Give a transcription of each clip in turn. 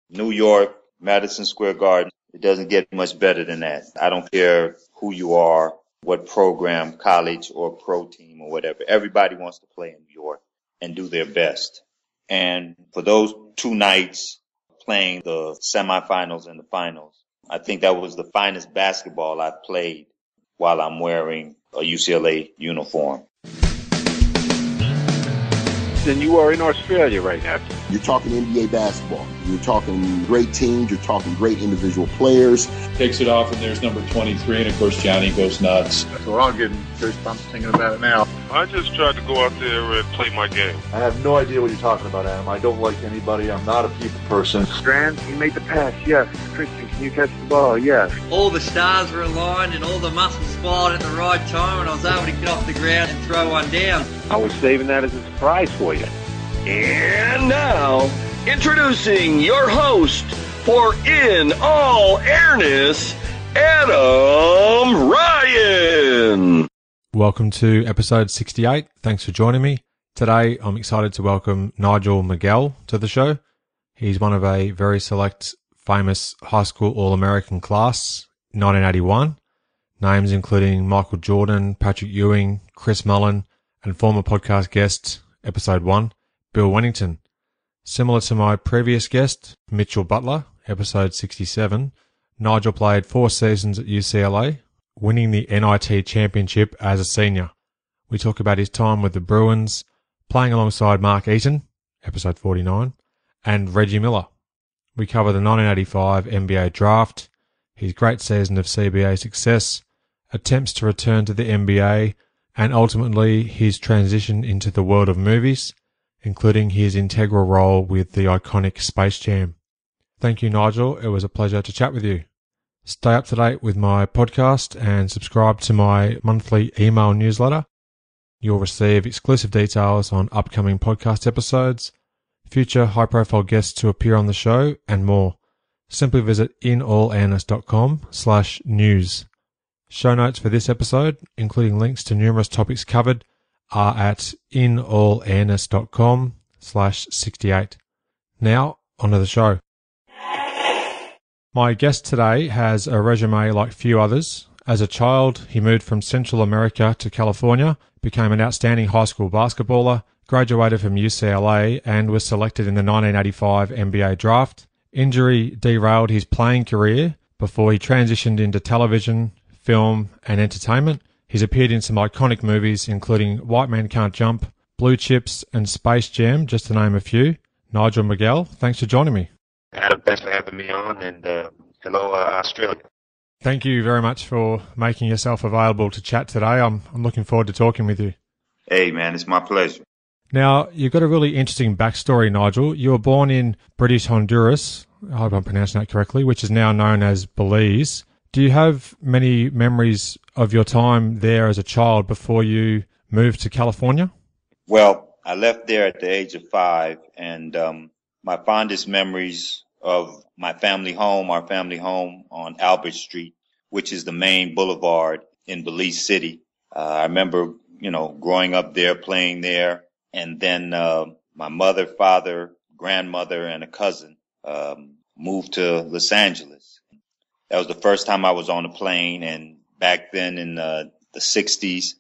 New York, Madison Square Garden. It doesn't get much better than that. I don't care who you are, what program, college or pro team or whatever. Everybody wants to play in New York and do their best. And for those 2 nights playing the semifinals and the finals, I think that was the finest basketball I've played while I'm wearing a UCLA uniform. And you are in Australia right now. You're talking NBA basketball. You're talking great teams. You're talking great individual players. Takes it off, and there's number 23, and of course Johnny goes nuts. So I'm getting goosebumps thinking about it now. I just tried to go out there and play my game. I have no idea what you're talking about, Adam. I don't like anybody. I'm not a people person. Strand, you made the pass, yes. Christian, can you catch the ball? Yes. All the stars were aligned and all the muscles fired at the right time, and I was able to get off the ground and throw one down. I was saving that as a surprise for you. And now, introducing your host for In All Airness, Adam Ryan. Welcome to episode 68. Thanks for joining me. Today, I'm excited to welcome Nigel Miguel to the show. He's one of a very select, famous high school All-American class, 1981. Names including Michael Jordan, Patrick Ewing, Chris Mullin, and former podcast guest, episode 1, Bill Wennington. Similar to my previous guest, Mitchell Butler, episode 67, Nigel played 4 seasons at UCLA, winning the NIT Championship as a senior. We talk about his time with the Bruins, playing alongside Mark Eaton, episode 49, and Reggie Miller. We cover the 1985 NBA draft, his great season of CBA success, attempts to return to the NBA, and ultimately his transition into the world of movies, including his integral role with the iconic Space Jam. Thank you, Nigel. It was a pleasure to chat with you. Stay up to date with my podcast and subscribe to my monthly email newsletter. You'll receive exclusive details on upcoming podcast episodes, future high-profile guests to appear on the show, and more. Simply visit inallairness.com/news. Show notes for this episode, including links to numerous topics covered, are at inallairness.com/68. Now, onto the show. My guest today has a resume like few others. As a child, he moved from Central America to California, became an outstanding high school basketballer, graduated from UCLA, and was selected in the 1985 NBA draft. Injury derailed his playing career before he transitioned into television, film, and entertainment. He's appeared in some iconic movies, including White Man Can't Jump, Blue Chips, and Space Jam, just to name a few. Nigel Miguel, thanks for joining me. Adam, thanks for having me on, and hello, Australia. Thank you very much for making yourself available to chat today. I'm looking forward to talking with you. Hey, man, it's my pleasure. Now, you've got a really interesting backstory, Nigel. You were born in British Honduras, I hope I'm pronouncing that correctly, which is now known as Belize. Do you have many memories of your time there as a child before you moved to California? Well, I left there at the age of 5, and my fondest memories of my family home, our family home on Albert Street, which is the main boulevard in Belize City. I remember, growing up there, playing there, and then my mother, father, grandmother, and a cousin moved to Los Angeles. That was the first time I was on a plane, and back then in the 60s,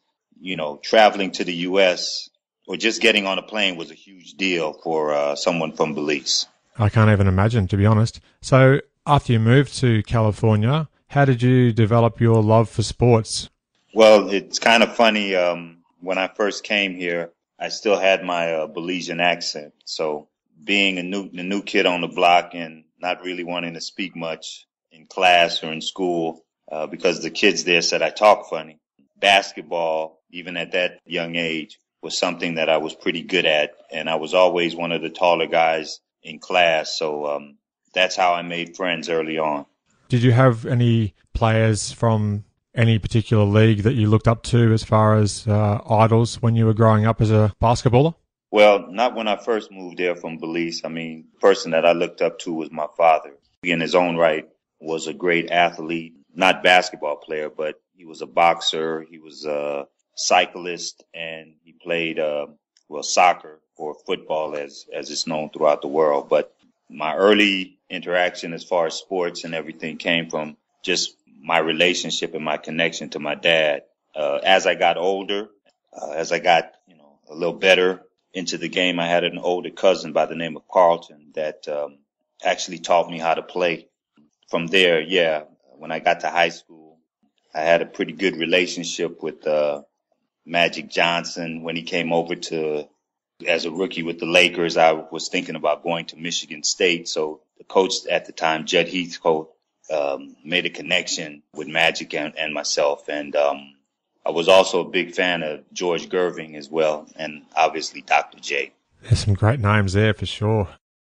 traveling to the U.S. or just getting on a plane was a huge deal for someone from Belize. I can't even imagine, to be honest. So after you moved to California, how did you develop your love for sports? Well, it's kind of funny. When I first came here, I still had my Belizean accent. So being a new kid on the block and not really wanting to speak much in class or in school because the kids there said I talk funny. Basketball, even at that young age, was something that I was pretty good at, and I was always one of the taller guys in class, so that's how I made friends early on. Did you have any players from any particular league that you looked up to as far as idols when you were growing up as a basketballer? Well, not when I first moved there from Belize. I mean, the person that I looked up to was my father. He, in his own right, was a great athlete, not basketball player, but he was a boxer, he was a cyclist, and he played, soccer or football as it's known throughout the world. But my early interaction as far as sports and everything came from just my relationship and my connection to my dad. As I got older, as I got, a little better into the game, I had an older cousin by the name of Carlton that actually taught me how to play. From there, when I got to high school, I had a pretty good relationship with Magic Johnson. When he came over as a rookie with the Lakers, I was thinking about going to Michigan State. So the coach at the time, Judd Heathcote, made a connection with Magic and myself. And I was also a big fan of George Gerving as well, and obviously Dr. J. There's some great names there for sure.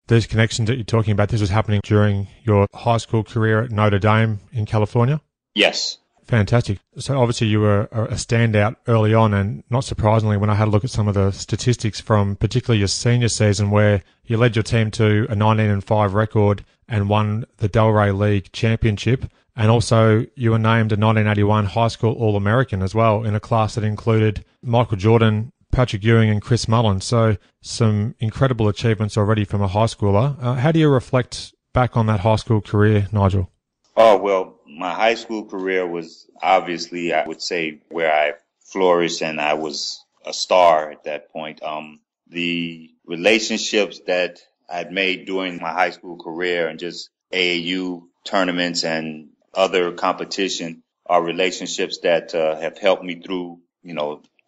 Those connections that you're talking about, this was happening during your high school career at Notre Dame in California? Yes. Fantastic. So obviously you were a standout early on, and not surprisingly, when I had a look at some of the statistics from particularly your senior season, where you led your team to a 19-5 record and won the Delray League Championship, and also you were named a 1981 High School All-American as well in a class that included Michael Jordan, Patrick Ewing and Chris Mullin. So some incredible achievements already from a high schooler. How do you reflect back on that high school career, Nigel? Oh, well, my high school career was obviously, I would say, where I flourished, and I was a star at that point. The relationships that I'd made during my high school career and just AAU tournaments and other competition are relationships that have helped me through,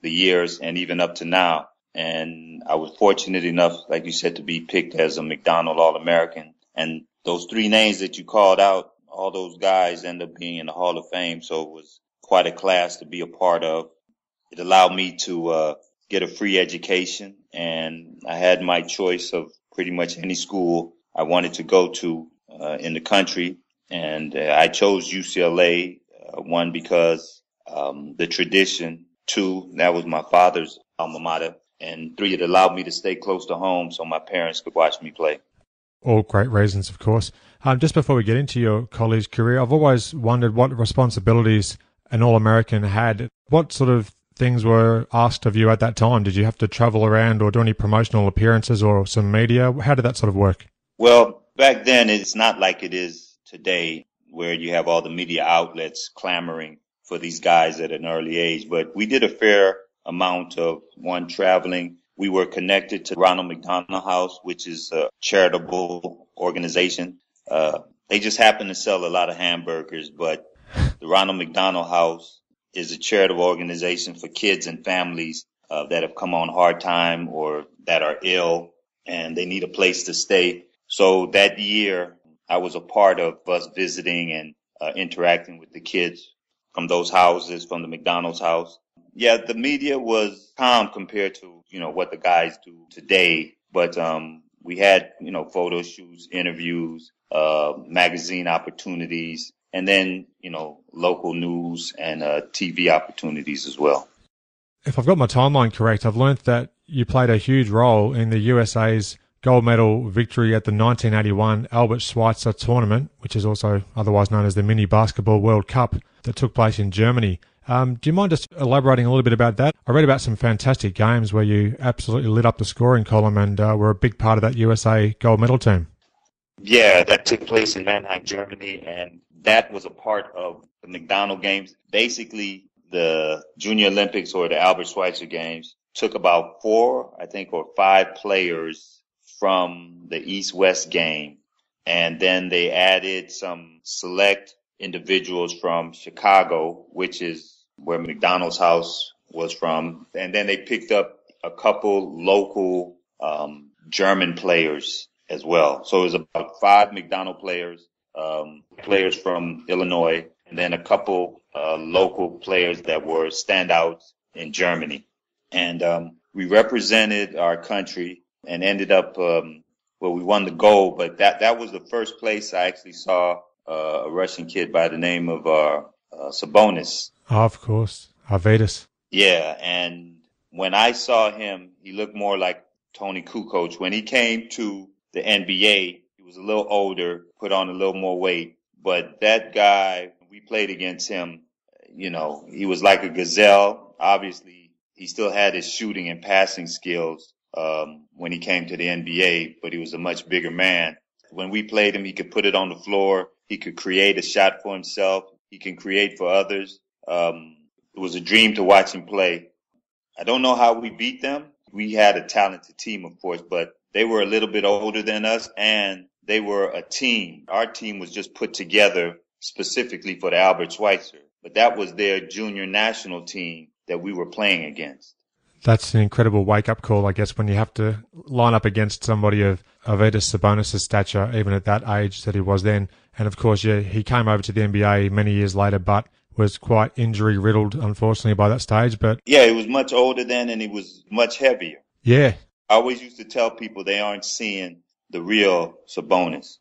the years and even up to now. And I was fortunate enough, like you said, to be picked as a McDonald All-American. And those three names that you called out, all those guys end up being in the Hall of Fame. So it was quite a class to be a part of. It allowed me to get a free education, and I had my choice of pretty much any school I wanted to go to in the country. And I chose UCLA, one, because the tradition, two, that was my father's alma mater, and three, it allowed me to stay close to home so my parents could watch me play. All great reasons, of course. Just before we get into your college career, I've always wondered what responsibilities an All-American had. What sort of things were asked of you at that time? Did you have to travel around or do any promotional appearances or some media? How did that sort of work? Well, back then, it's not like it is today, where you have all the media outlets clamoring for these guys at an early age. But we did a fair amount of traveling. We were connected to Ronald McDonald House, which is a charitable organization. They just happen to sell a lot of hamburgers, but the Ronald McDonald House is a charitable organization for kids and families that have come on hard time or that are ill and they need a place to stay. So that year, I was a part of us visiting and interacting with the kids from those houses, from the McDonald's house. Yeah, the media was calm compared to, what the guys do today. But we had, photo shoots, interviews, magazine opportunities, and then, local news and TV opportunities as well. If I've got my timeline correct, I've learned that you played a huge role in the USA's gold medal victory at the 1981 Albert Schweitzer tournament, which is also otherwise known as the Mini Basketball World Cup, that took place in Germany. Do you mind just elaborating a little bit about that? I read about some fantastic games where you absolutely lit up the scoring column and were a big part of that USA gold medal team. Yeah, that took place in Mannheim, Germany, and that was a part of the McDonald Games. Basically, the Junior Olympics or the Albert Schweitzer Games took about 4, or 5 players from the East-West game, and then they added some select individuals from Chicago, which is where McDonald's house was from, and then they picked up a couple local German players as well. So it was about 5 McDonald players, players from Illinois, and then a couple local players that were standouts in Germany. And we represented our country and ended up, we won the gold, but that was the first place I actually saw a Russian kid by the name of Sabonis. Oh, of course. Arvydas. Yeah, and when I saw him, he looked more like Tony Kukoc. When he came to the NBA, he was a little older, put on a little more weight. But that guy, we played against him, he was like a gazelle. Obviously, he still had his shooting and passing skills when he came to the NBA, but he was a much bigger man. When we played him, he could put it on the floor. He could create a shot for himself. He can create for others. It was a dream to watch him play. I don't know how we beat them. We had a talented team, of course, but they were a little bit older than us, and they were a team. Our team was just put together specifically for the Albert Schweitzer, but that was their junior national team that we were playing against. That's an incredible wake-up call, I guess, when you have to line up against somebody of Arvydas Sabonis' stature, even at that age that he was then. And, of course, yeah, he came over to the NBA many years later, but was quite injury-riddled, unfortunately, by that stage. But yeah, he was much older then, and he was much heavier. Yeah. I always used to tell people they aren't seeing the real Sabonis.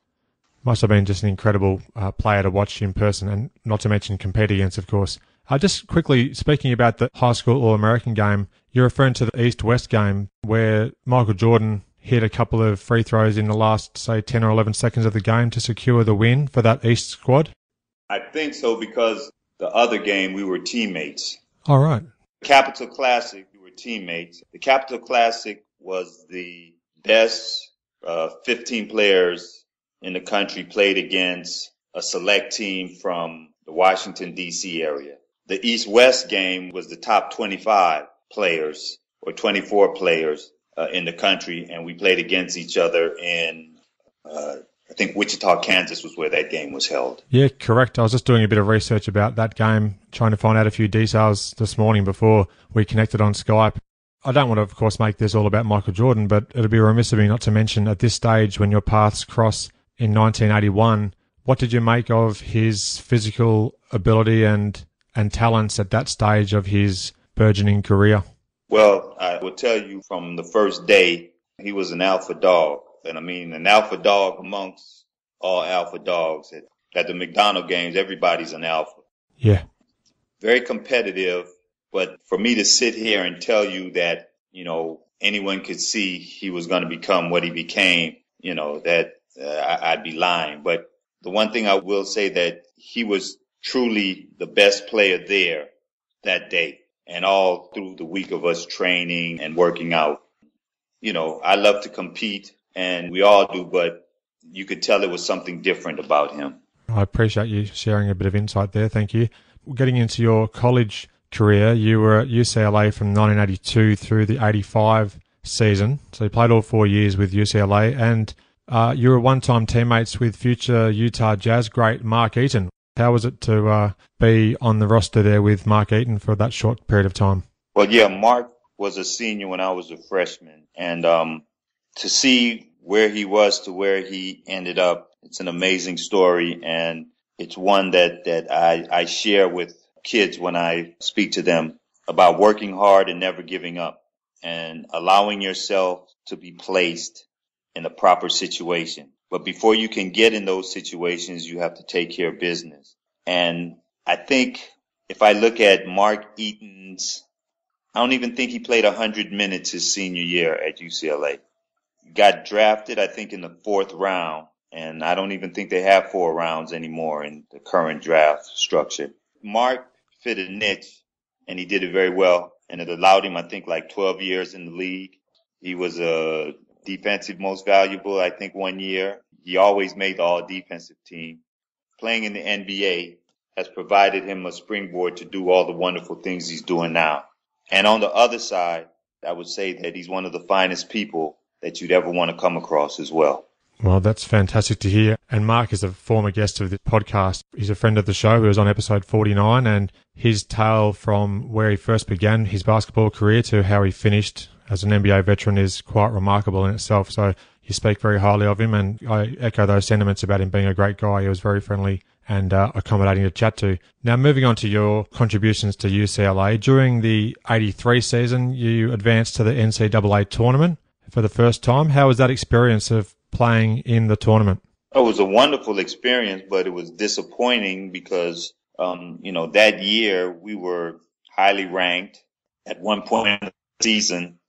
Must have been just an incredible player to watch in person, and not to mention compete against, of course. Just quickly, speaking about the high school All-American game, you're referring to the East-West game where Michael Jordan hit a couple of free throws in the last, say, 10 or 11 seconds of the game to secure the win for that East squad? I think so, because the other game we were teammates. All right. Capital Classic, we were teammates. The Capital Classic was the best 15 players in the country played against a select team from the Washington, D.C. area. The East-West game was the top 25 players or 24 players in the country, and we played against each other in, I think, Wichita, Kansas was where that game was held. Yeah, correct. I was just doing a bit of research about that game, trying to find out a few details this morning before we connected on Skype. I don't want to, of course, make this all about Michael Jordan, but it'd be remiss of me not to mention at this stage when your paths cross in 1981, what did you make of his physical ability and talents at that stage of his burgeoning career? Well, I will tell you from the first day, he was an alpha dog. And I mean, an alpha dog amongst all alpha dogs. At the McDonald games, everybody's an alpha. Yeah. Very competitive. But for me to sit here and tell you that, you know, anyone could see he was going to become what he became, you know, that I'd be lying. But the one thing I will say that he was truly the best player there that day and all through the week of us training and working out. You know, I love to compete, and we all do, but you could tell it was something different about him. I appreciate you sharing a bit of insight there. Thank you. Getting into your college career, you were at UCLA from 1982 through the 85 season. So you played all 4 years with UCLA, and you were one-time teammates with future Utah Jazz great Mark Eaton. How was it to be on the roster there with Mark Eaton for that short period of time? Well, yeah, Mark was a senior when I was a freshman. And to see where he was to where he ended up, it's an amazing story. And it's one that I share with kids when I speak to them about working hard and never giving up and allowing yourself to be placed in the proper situation. But before you can get in those situations, you have to take care of business. And I think if I look at Mark Eaton's, I don't even think he played 100 minutes his senior year at UCLA. Got drafted, I think, in the 4th round. And I don't even think they have 4 rounds anymore in the current draft structure. Mark fit a niche, and he did it very well. And it allowed him, I think, like 12 years in the league. He was a defensive most valuable, I think, 1 year. He always made the all-defensive team. Playing in the NBA has provided him a springboard to do all the wonderful things he's doing now. And on the other side, I would say that he's one of the finest people that you'd ever want to come across as well. Well, that's fantastic to hear. And Mark is a former guest of the podcast. He's a friend of the show who was on episode 49, and his tale from where he first began his basketball career to how he finished as an NBA veteran is quite remarkable in itself. So you speak very highly of him, and I echo those sentiments about him being a great guy. He was very friendly and accommodating to chat to. Now, moving on to your contributions to UCLA, during the 83 season, you advanced to the NCAA tournament for the first time. How was that experience of playing in the tournament? It was a wonderful experience, but it was disappointing because, that year we were highly ranked. At one point in the season,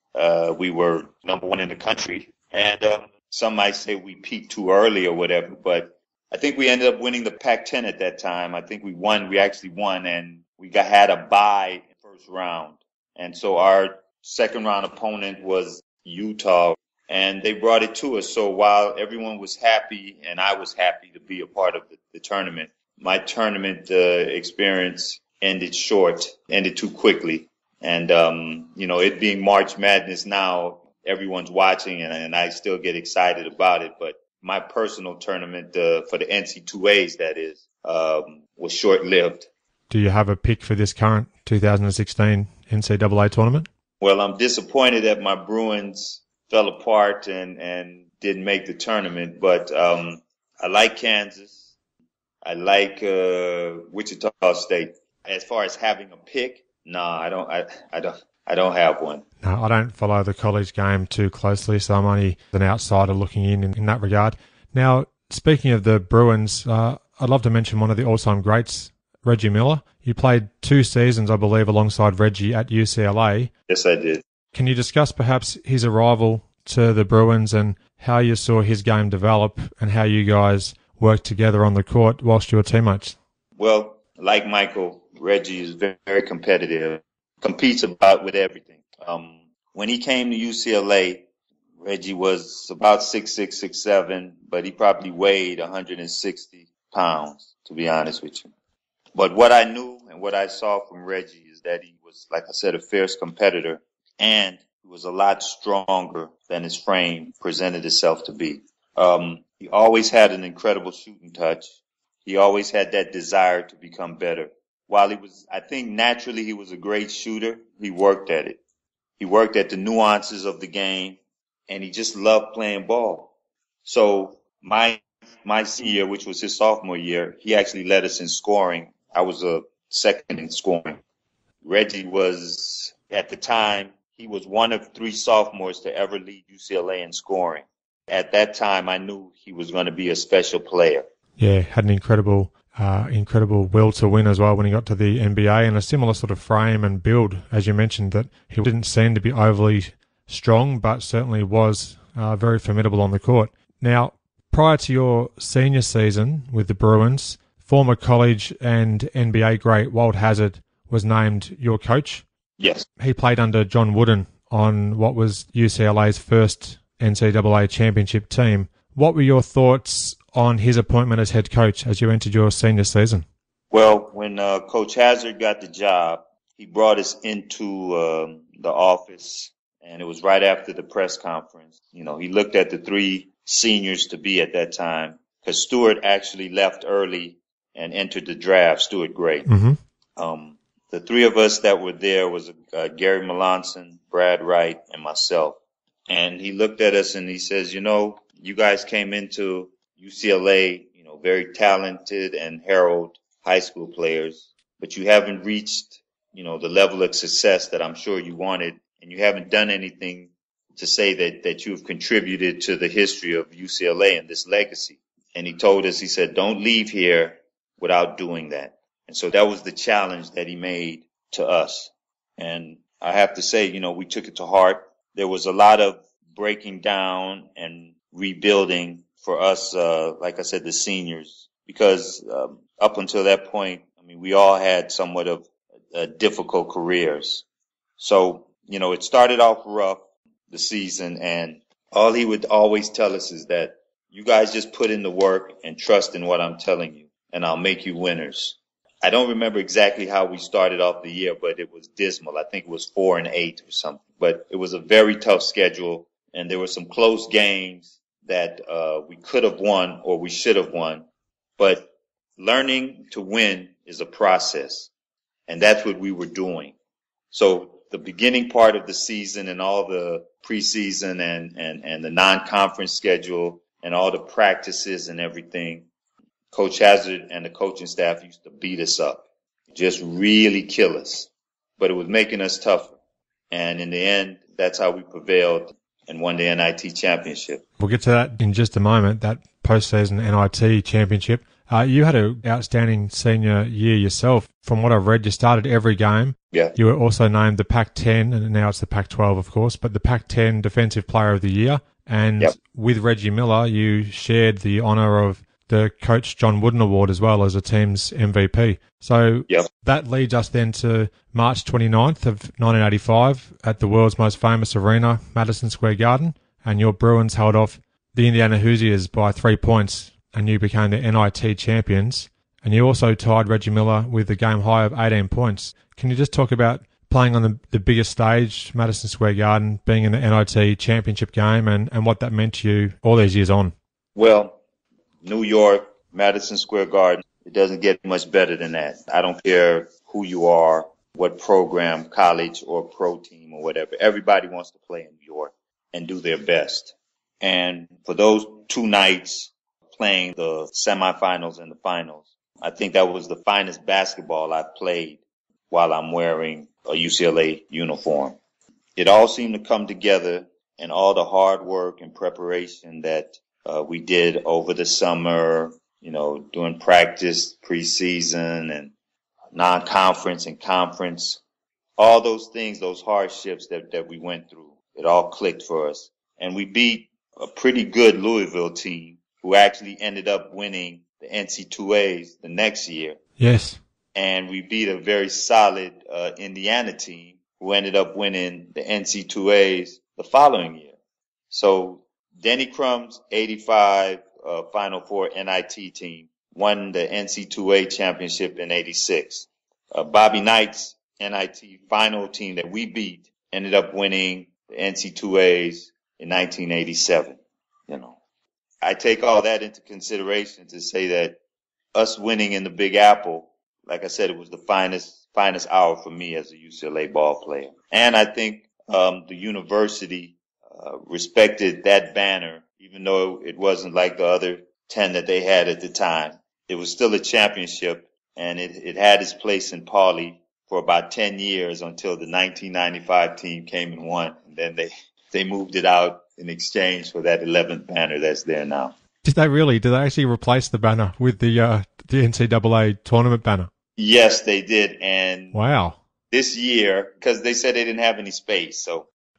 we were number 1 in the country. And some might say we peaked too early or whatever, but I think we ended up winning the Pac-10 at that time. I think we actually won, and we had a bye in the first round. And so our second round opponent was Utah. and they brought it to us. So while everyone was happy and I was happy to be a part of the tournament, my tournament experience ended too quickly. And, it being March Madness now, everyone's watching and I still get excited about it. But my personal tournament for the NCAAs, that is, was short-lived. Do you have a pick for this current 2016 NCAA tournament? Well, I'm disappointed that my Bruins fell apart and didn't make the tournament, but I like Kansas. I like Wichita State. As far as having a pick, no, I don't have one. No, I don't follow the college game too closely, so I'm only an outsider looking in that regard. Now, speaking of the Bruins, I'd love to mention one of the all-time greats, Reggie Miller. You played 2 seasons, I believe, alongside Reggie at UCLA. Yes, I did. Can you discuss perhaps his arrival to the Bruins and how you saw his game develop and how you guys worked together on the court whilst you were teammates? Well, like Michael, Reggie is very, very competitive, competes about with everything. When he came to UCLA, Reggie was about 6'6", 6'7", but he probably weighed 160 pounds, to be honest with you. But what I knew and what I saw from Reggie is that he was, like I said, a fierce competitor, and he was a lot stronger than his frame presented itself to be. He always had an incredible shooting touch. He always had that desire to become better. While I think naturally he was a great shooter, he worked at it. He worked at the nuances of the game, and he just loved playing ball. So my senior year, which was his sophomore year, he actually led us in scoring. I was a second in scoring. Reggie was, at the time, he was one of 3 sophomores to ever lead UCLA in scoring. At that time, I knew he was going to be a special player. Yeah, had an incredible will to win as well when he got to the NBA, and a similar sort of frame and build, as you mentioned, that he didn't seem to be overly strong, but certainly was very formidable on the court. Now, prior to your senior season with the Bruins, former college and NBA great Walt Hazzard was named your coach. Yes. He played under John Wooden on what was UCLA's first NCAA Championship team. What were your thoughts on his appointment as head coach as you entered your senior season? Well, when Coach Hazzard got the job, he brought us into the office, and it was right after the press conference. He looked at the 3 seniors to be at that time, because Stewart actually left early and entered the draft, Stuart Gray. Mm-hmm. The 3 of us that were there was Gary Melanson, Brad Wright, and myself. And he looked at us and he says, you guys came into UCLA, very talented and heralded high school players, but you haven't reached, the level of success that I'm sure you wanted, and you haven't done anything to say that you have contributed to the history of UCLA and this legacy. And he told us, he said, don't leave here without doing that. And so that was the challenge that he made to us. And I have to say, we took it to heart. There was a lot of breaking down and rebuilding for us, like I said, the seniors, because up until that point, we all had somewhat of difficult careers. So, it started off rough, the season, and all he would always tell us is that you guys just put in the work and trust in what I'm telling you, and I'll make you winners. I don't remember exactly how we started off the year, but it was dismal. I think it was 4-8 or something. But it was a very tough schedule, and there were some close games that we could have won or we should have won. But learning to win is a process, and that's what we were doing. So the beginning part of the season and all the preseason and the non-conference schedule and all the practices and everything, Coach Hazzard and the coaching staff used to beat us up, just really kill us. But it was making us tougher. And in the end, that's how we prevailed and won the NIT Championship. We'll get to that in just a moment, that postseason NIT Championship. You had an outstanding senior year yourself. From what I've read, you started every game. Yeah. You were also named the Pac-10, and now it's the Pac-12, of course, but the Pac-10 Defensive Player of the Year. And with Reggie Miller, you shared the honour of the Coach John Wooden Award as well as a team's MVP. So that leads us then to March 29th of 1985 at the world's most famous arena, Madison Square Garden. and your Bruins held off the Indiana Hoosiers by 3 points, and you became the NIT champions. And you also tied Reggie Miller with a game high of 18 points. Can you just talk about playing on the biggest stage, Madison Square Garden, being in the NIT Championship game, and what that meant to you all these years on? Well, New York, Madison Square Garden, it doesn't get much better than that. I don't care who you are, what program, college or pro team or whatever. Everybody wants to play in New York and do their best. And for those 2 nights playing the semifinals and the finals, I think that was the finest basketball I've played while I'm wearing a UCLA uniform. It all seemed to come together, and all the hard work and preparation that we did over the summer, doing practice, preseason, and non-conference and conference, all those things, those hardships that we went through, it all clicked for us. And we beat a pretty good Louisville team who actually ended up winning the NCAAs the next year. Yes. And we beat a very solid Indiana team who ended up winning the NCAAs the following year. So Denny Crum's 85 Final Four NIT team won the NCAA Championship in 86. Bobby Knight's NIT final team that we beat ended up winning the NCAAs in 1987. I take all that into consideration to say that us winning in the Big Apple, like I said, it was the finest hour for me as a UCLA ball player. And I think the university respected that banner, even though it wasn't like the other 10 that they had at the time. It was still a championship, and it had its place in Pauley for about 10 years until the 1995 team came and won. And then they moved it out in exchange for that 11th banner that's there now. Did they really? Did they actually replace the banner with the NCAA tournament banner? Yes, they did. And wow. This year, because they said they didn't have any space,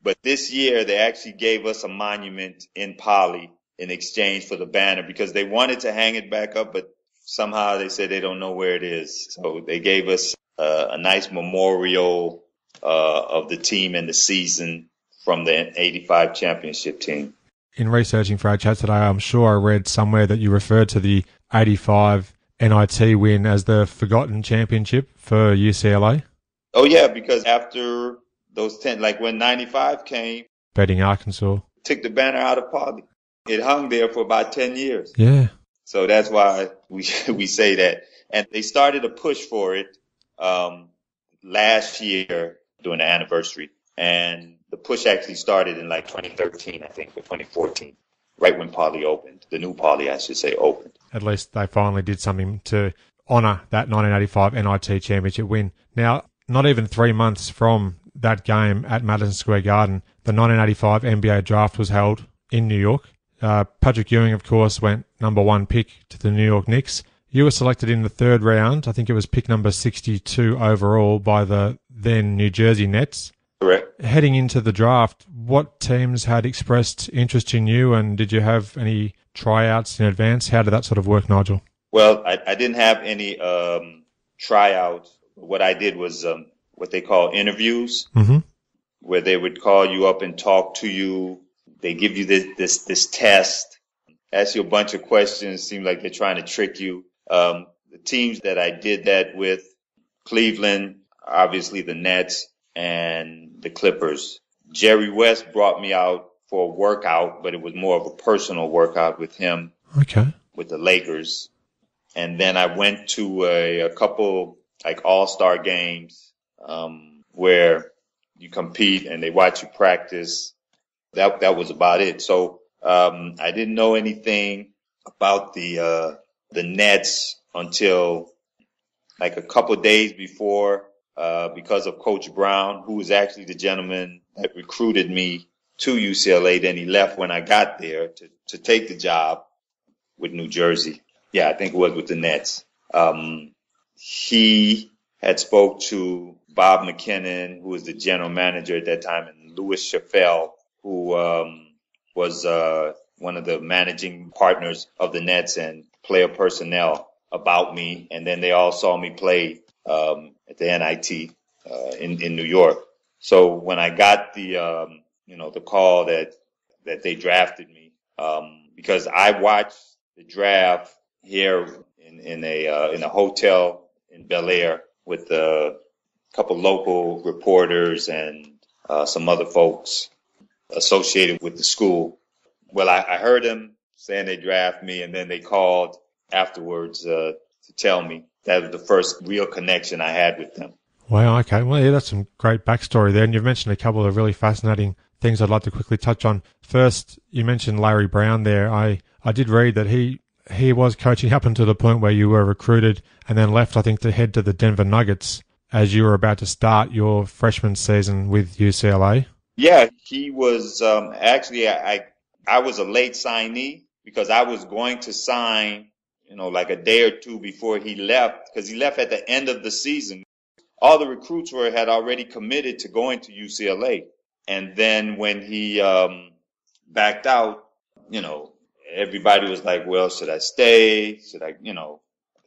but this year they actually gave us a monument in Pauley in exchange for the banner, because they wanted to hang it back up, but somehow they said they don't know where it is. So they gave us a nice memorial of the team and the season from the 85 championship team. In researching for our chat today, I'm sure I read somewhere that you referred to the 85 NIT win as the forgotten championship for UCLA. Oh, yeah, because after those 10, like when 95 came, beating Arkansas, took the banner out of Pauley. It hung there for about 10 years. Yeah. So that's why we say that. And they started a push for it last year during the anniversary. And the push actually started in like 2013, I think, or 2014, right when Pauley opened. The new Pauley, I should say, opened. At least they finally did something to honour that 1985 NIT Championship win. Now, not even 3 months from that game at Madison Square Garden, the 1985 NBA draft was held in New York. Patrick Ewing, of course, went number 1 pick to the New York Knicks. You were selected in the 3rd round. I think it was pick number 62 overall by the then New Jersey Nets. Correct. Heading into the draft, what teams had expressed interest in you, and did you have any tryouts in advance? How did that sort of work, Nigel? Well, I didn't have any tryouts. What I did was what they call interviews, where they would call you up and talk to you. They give you this test, ask you a bunch of questions. Seem like they're trying to trick you. The teams that I did that with, Cleveland, obviously the Nets, and the Clippers. Jerry West brought me out for a workout, but it was more of a personal workout with him. Okay. With the Lakers. And then I went to a couple like all-star games where you compete and they watch you practice. That was about it. So I didn't know anything about the Nets until like a couple days before. Because of Coach Brown, who was actually the gentleman that recruited me to UCLA. Then he left when I got there to take the job with New Jersey. Yeah, I think it was with the Nets. He had spoke to Bob McKinnon, who was the general manager at that time, and Louis Chaffel, who was one of the managing partners of the Nets and player personnel, about me. And then they all saw me play at the NIT in New York. So when I got the call that that they drafted me, because I watched the draft here in a hotel in Bel Air with a couple local reporters and some other folks associated with the school. Well, I heard them saying they draft me, and then they called afterwards to tell me. That was the first real connection I had with them. Wow, okay. Well, yeah, that's some great backstory there. And you've mentioned a couple of really fascinating things I'd like to quickly touch on. First, you mentioned Larry Brown there. I did read that he was coaching up until the point where you were recruited and then left, I think, to head to the Denver Nuggets as you were about to start your freshman season with UCLA. Yeah, he was actually, I was a late signee because I was going to sign, like a day or two before he left, because he left at the end of the season. All the recruits had already committed to going to UCLA. And then when he backed out, everybody was like, well, should I stay? Should I,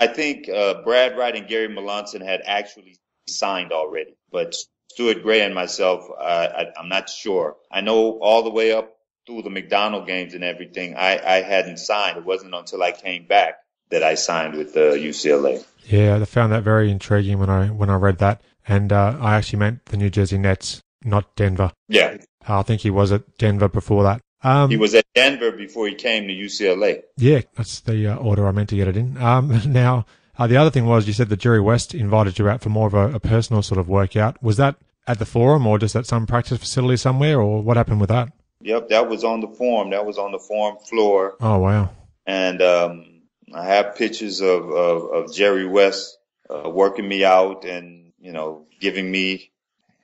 I think Brad Wright and Gary Melanson had actually signed already. But Stuart Gray and myself, I'm not sure. I know all the way up through the McDonald games and everything, I hadn't signed. It wasn't until I came back that I signed with UCLA. Yeah, I found that very intriguing when I read that. And I actually meant the New Jersey Nets, not Denver. Yeah. I think he was at Denver before that. He was at Denver before he came to UCLA. Yeah, that's the order I meant to get it in. Now, the other thing was you said that Jerry West invited you out for more of a personal sort of workout. Was that at the Forum or just at some practice facility somewhere, or what happened with that? Yep, that was on the Forum. That was on the Forum floor. Oh, wow. And I have pictures of Jerry West working me out and, giving me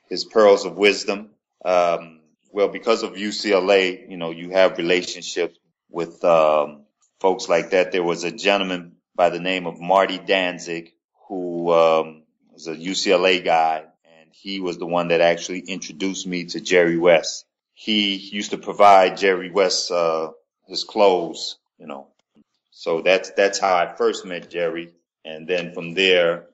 his pearls of wisdom. Well, because of UCLA, you have relationships with folks like that. There was a gentleman by the name of Marty Danzig who was a UCLA guy, and he was the one that actually introduced me to Jerry West. He used to provide Jerry West his clothes, So that's how I first met Jerry. And then from there,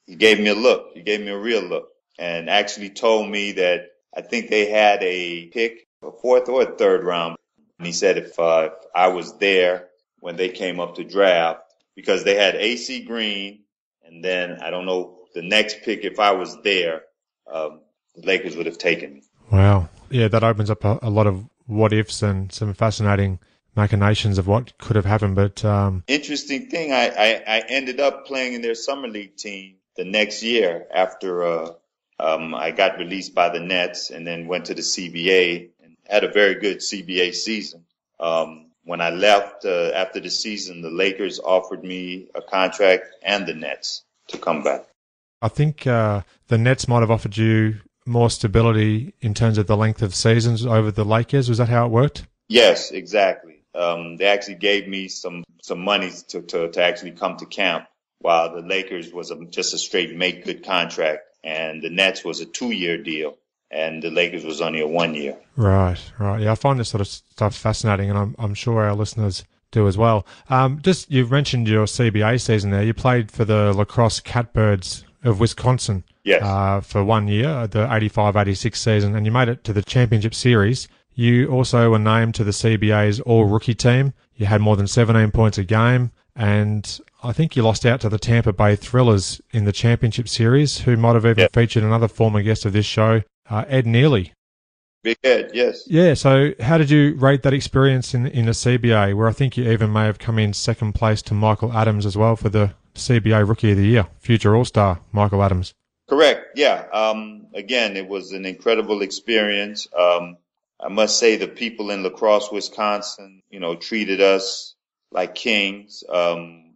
he gave me a look. He gave me a real look and actually told me that I think they had a pick, a fourth or a third round. And he said if I was there when they came up to draft, because they had AC Green, and then I don't know the next pick, if I was there, the Lakers would have taken me. Wow. Yeah, that opens up a lot of what ifs and some fascinating machinations of what could have happened. But interesting thing, I ended up playing in their summer league team the next year after I got released by the Nets, and then went to the CBA and had a very good CBA season. When I left after the season, the Lakers offered me a contract and the Nets to come back. I think the Nets might have offered you more stability in terms of the length of seasons over the Lakers. Was that how it worked? Yes, exactly. They actually gave me some money to actually come to camp, while the Lakers was just a straight make good contract, and the Nets was a 2-year deal, and the Lakers was only a 1 year. Right. Yeah, I find this sort of stuff fascinating, and I'm sure our listeners do as well. You've mentioned your CBA season there. You played for the Lacrosse Catbirds of Wisconsin. Yes. For 1 year, the 85-86 season, and you made it to the championship series. You also were named to the CBA's all-rookie team. You had more than 17 points a game, and I think you lost out to the Tampa Bay Thrillers in the championship series, who might have even featured another former guest of this show, Ed Neely. Big Ed, yes. Yeah, so how did you rate that experience in the CBA, where I think you even may have come in second place to Michael Adams as well for the CBA Rookie of the Year, future All-Star Michael Adams? Correct, yeah. Again, it was an incredible experience. I must say the people in La Crosse, Wisconsin, treated us like kings.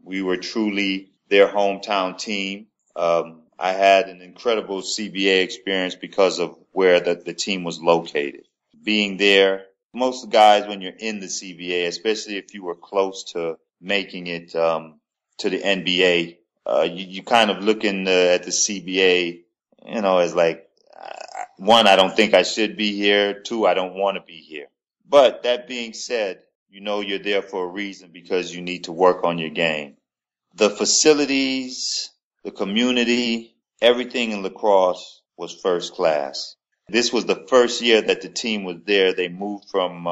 We were truly their hometown team. I had an incredible CBA experience because of where the team was located. Being there, most of the guys, when you're in the CBA, especially if you were close to making it to the NBA, you kind of looking at the CBA, as like, one, I don't think I should be here. Two, I don't want to be here. But that being said, you're there for a reason, because you need to work on your game. The facilities, the community, everything in La Crosse was first class. This was the first year that the team was there. They moved from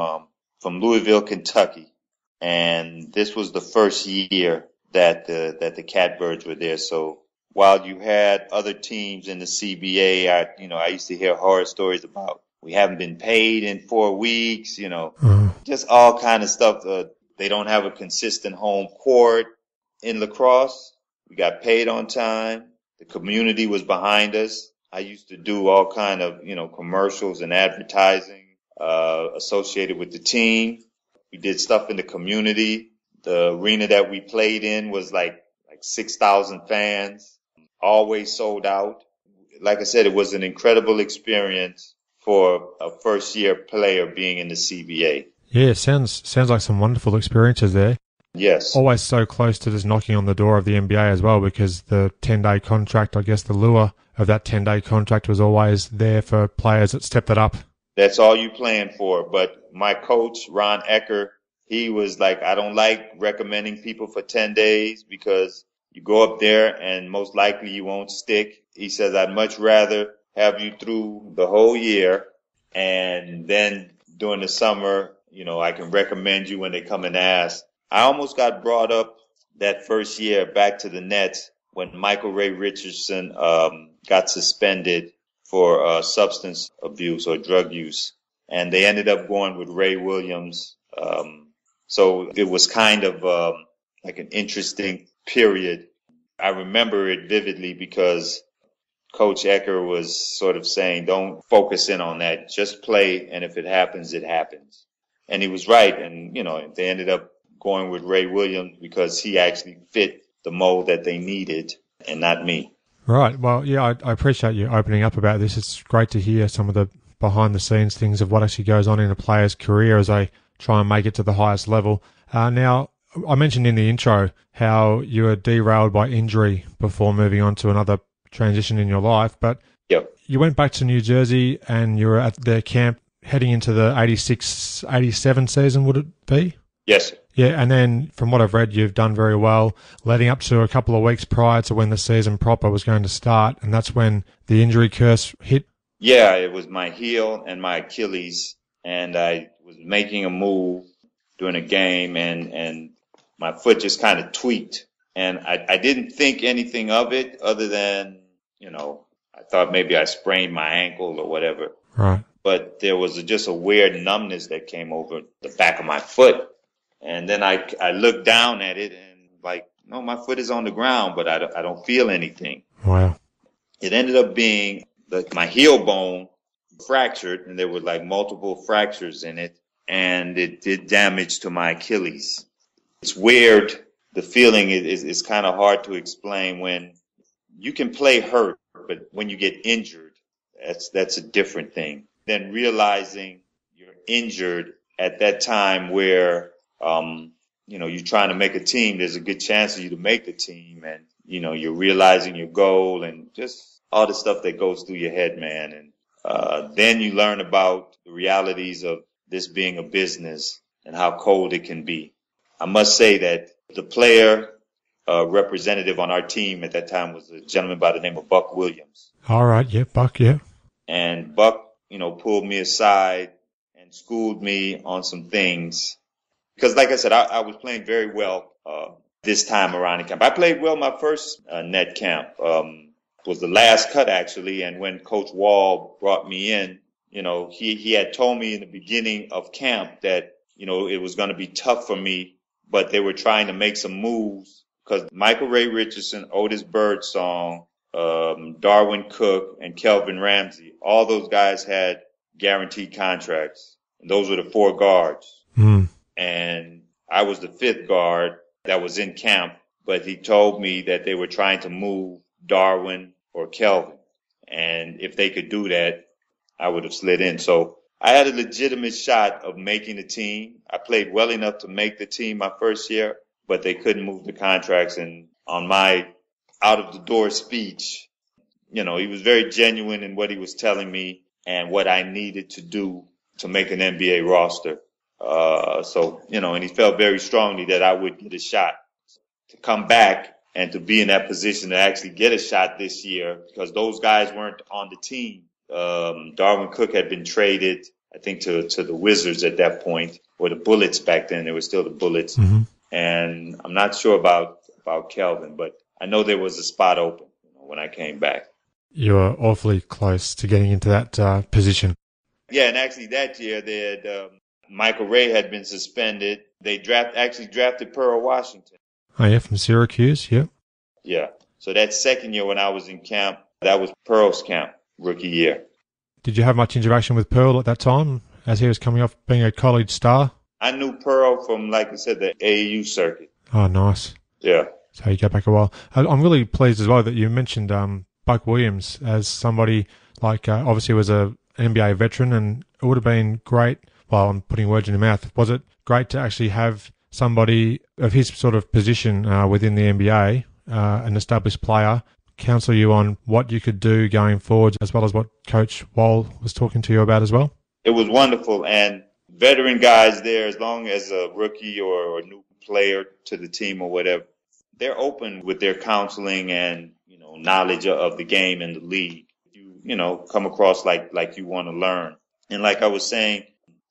Louisville, Kentucky, and this was the first year that the Catbirds were there. So while you had other teams in the CBA, I used to hear horror stories about we haven't been paid in 4 weeks, just all kind of stuff. They don't have a consistent home court in lacrosse. We got paid on time. The community was behind us. I used to do all kind of, commercials and advertising associated with the team. We did stuff in the community. The arena that we played in was like 6,000 fans, always sold out. Like I said, it was an incredible experience for a first-year player being in the CBA. Yeah, sounds like some wonderful experiences there. Yes. Always so close to just knocking on the door of the NBA as well, because the 10-day contract, I guess the lure of that 10-day contract was always there for players that stepped it up. That's all you plan for. But my coach, Ron Ecker, he was like, I don't like recommending people for 10 days because you go up there and most likely you won't stick. He says, I'd much rather have you through the whole year, and then during the summer, I can recommend you when they come and ask. I almost got brought up that first year back to the Nets when Michael Ray Richardson got suspended for substance abuse or drug use, and they ended up going with Ray Williams. So it was kind of like an interesting period. I remember it vividly because Coach Ecker was sort of saying, don't focus in on that. Just play, and if it happens, it happens. And he was right. And, they ended up going with Ray Williams because he actually fit the mold that they needed and not me. Right. Well, yeah, I appreciate you opening up about this. It's great to hear some of the behind-the-scenes things of what actually goes on in a player's career as they try and make it to the highest level. Now, I mentioned in the intro how you were derailed by injury before moving on to another transition in your life, but yep. You went back to New Jersey and you were at their camp heading into the 86-87 season, would it be? Yes. Yeah, and then from what I've read, you've done very well leading up to a couple of weeks prior to when the season proper was going to start, and that's when the injury curse hit. Yeah, it was my heel and my Achilles, and I was making a move during a game, and my foot just kind of tweaked. And I didn't think anything of it other than, I thought maybe I sprained my ankle or whatever. Right. But there was just a weird numbness that came over the back of my foot. And then I looked down at it and no, my foot is on the ground, but I don't feel anything. Wow. It ended up being my heel bone fractured, and there were multiple fractures in it, and it did damage to my Achilles. It's weird. The feeling is kind of hard to explain. When you can play hurt, but when you get injured, that's a different thing. Then realizing you're injured at that time where, you're trying to make a team, there's a good chance of you to make the team, and, you're realizing your goal and just all the stuff that goes through your head, man. And then you learn about the realities of this being a business and how cold it can be. I must say that the player representative on our team at that time was a gentleman by the name of Buck Williams. All right, yeah, Buck, yeah. And Buck, pulled me aside and schooled me on some things. Because like I said, I was playing very well this time around in camp. I played well my first net camp. Was the last cut, actually. And when Coach Wall brought me in, he had told me in the beginning of camp that, it was going to be tough for me, but they were trying to make some moves because Michael Ray Richardson, Otis Birdsong, Darwin Cook, and Kelvin Ramsey, all those guys had guaranteed contracts. And those were the 4 guards. Mm. And I was the 5th guard that was in camp, but he told me that they were trying to move Darwin or Kelvin. And if they could do that, I would have slid in. So I had a legitimate shot of making the team. I played well enough to make the team my first year, but they couldn't move the contracts. And on my out-of-the-door speech, he was very genuine in what he was telling me and what I needed to do to make an NBA roster. And he felt very strongly that I would get a shot to come back and to be in that position to actually get a shot this year because those guys weren't on the team Darwin Cook had been traded, I think, to the Wizards at that point, or the Bullets back then. There were still the Bullets. Mm-hmm. And I'm not sure about Kelvin, but I know there was a spot open when I came back. You were awfully close to getting into that position. Yeah, and actually that year, they had, Michael Ray had been suspended. They drafted Pearl Washington. Oh, yeah, from Syracuse, yep. Yeah. So that second year when I was in camp, that was Pearl's camp, rookie year. Did you have much interaction with Pearl at that time as he was coming off being a college star? I knew Pearl from, like I said, the AAU circuit. Oh, nice. Yeah. So you go back a while. I'm really pleased as well that you mentioned Buck Williams as somebody like obviously was an NBA veteran, and it would have been great. Well, I'm putting words in your mouth. Was it great to actually have somebody of his sort of position within the NBA, an established player, counsel you on what you could do going forward, as well as what Coach Wall was talking to you about as well? It was wonderful, and veteran guys there, as long as a rookie or a new player to the team or whatever, they're open with their counseling and, knowledge of the game and the league. You come across like you want to learn. And like I was saying,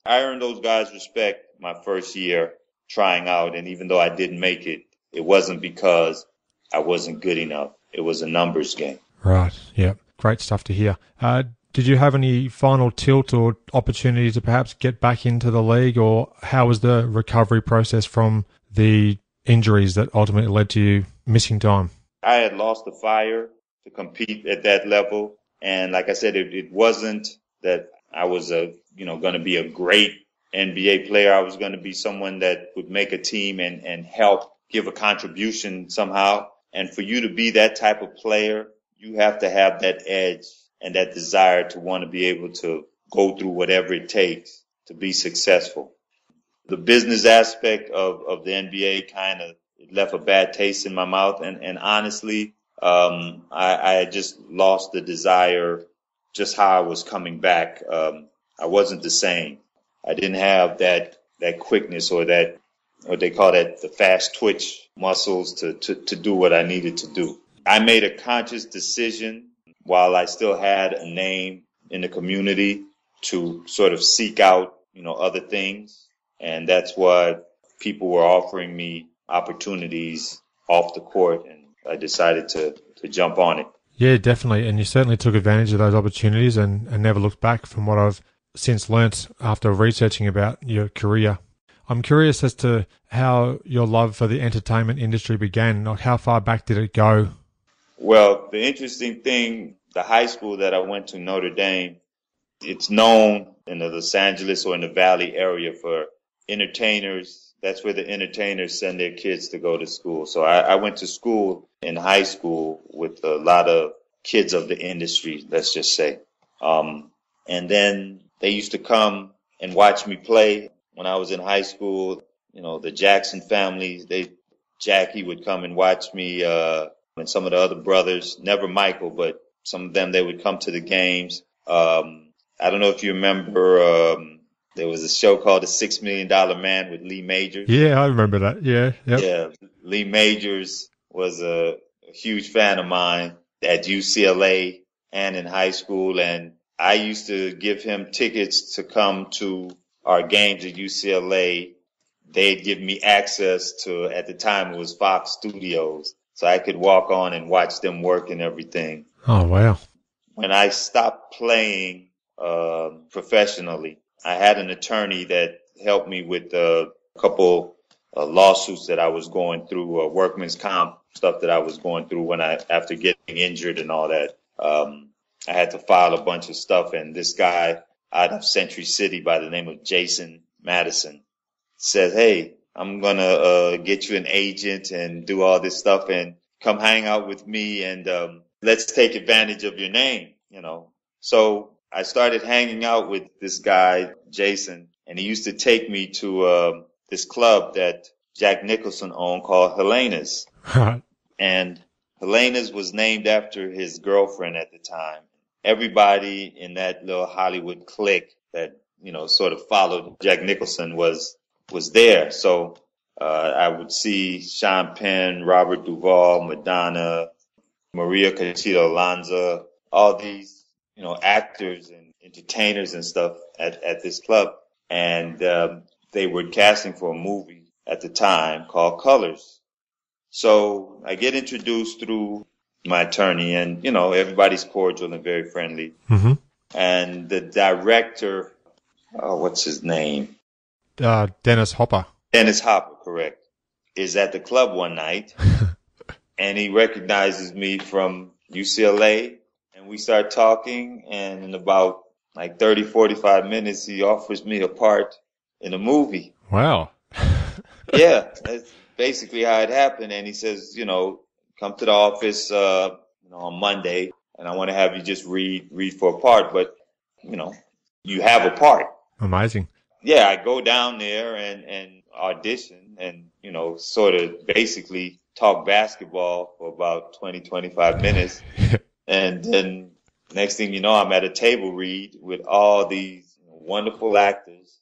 I earned those guys respect my first year trying out. And even though I didn't make it, it wasn't because I wasn't good enough. It was a numbers game. Right. Yeah. Great stuff to hear. Did you have any final tilt or opportunity to perhaps get back into the league, or how was the recovery process from the injuries that ultimately led to you missing time? I had lost the fire to compete at that level. And like I said, it wasn't that I was going to be a great NBA player. I was going to be someone that would make a team and help give a contribution somehow. And for you to be that type of player, you have to have that edge and that desire to want to be able to go through whatever it takes to be successful. The business aspect of the NBA kind of left a bad taste in my mouth. And honestly, I just lost the desire just how I was coming back. I wasn't the same. I didn't have that quickness or that, what they call that, the fast twitch muscles to do what I needed to do. I made a conscious decision while I still had a name in the community to sort of seek out, other things. And that's what people were offering me opportunities off the court, and I decided to jump on it. Yeah, definitely. And you certainly took advantage of those opportunities and never looked back, from what I've since learnt after researching about your career. I'm curious as to how your love for the entertainment industry began. Like, how far back did it go? Well, the interesting thing, the high school that I went to, Notre Dame, it's known in the Los Angeles or in the Valley area for entertainers. That's where the entertainers send their kids to go to school. So I went to school in high school with a lot of kids of the industry, let's just say. And then they used to come and watch me play when I was in high school. The Jackson families, Jackie would come and watch me, and some of the other brothers, never Michael, but some of them, they would come to the games. I don't know if you remember, there was a show called The $6 Million Man with Lee Majors. Yeah, I remember that. Yeah. Yep. Yeah. Lee Majors was a huge fan of mine at UCLA and in high school. And I used to give him tickets to come to our games at UCLA. They'd give me access to, at the time, it was Fox Studios. So I could walk on and watch them work and everything. Oh, wow. When I stopped playing professionally, I had an attorney that helped me with a couple lawsuits that I was going through, workman's comp stuff that I was going through after getting injured and all that. I had to file a bunch of stuff, and this guy out of Century City by the name of Jason Madison says, "Hey, I'm going to get you an agent and do all this stuff and come hang out with me, and let's take advantage of your name, So I started hanging out with this guy, Jason, and he used to take me to this club that Jack Nicholson owned called Helena's. And Helena's was named after his girlfriend at the time. Everybody in that little Hollywood clique that, sort of followed Jack Nicholson was there. So I would see Sean Penn, Robert Duvall, Madonna, Maria Conchita Alonso, all these actors and entertainers and stuff at this club. And they were casting for a movie at the time called Colors. So I get introduced through my attorney, and, everybody's cordial and very friendly. Mm-hmm. And the director, what's his name? Dennis Hopper. Dennis Hopper, correct, is at the club one night, and he recognizes me from UCLA, and we start talking, and in about 30, 45 minutes, he offers me a part in a movie. Wow. Yeah, that's basically how it happened. And he says, come to the office, on Monday, and I want to have you just read for a part, but, you have a part. Amazing. Yeah, I go down there and audition and, sort of basically talk basketball for about 20, 25 minutes. And then next thing you know, I'm at a table read with all these wonderful actors,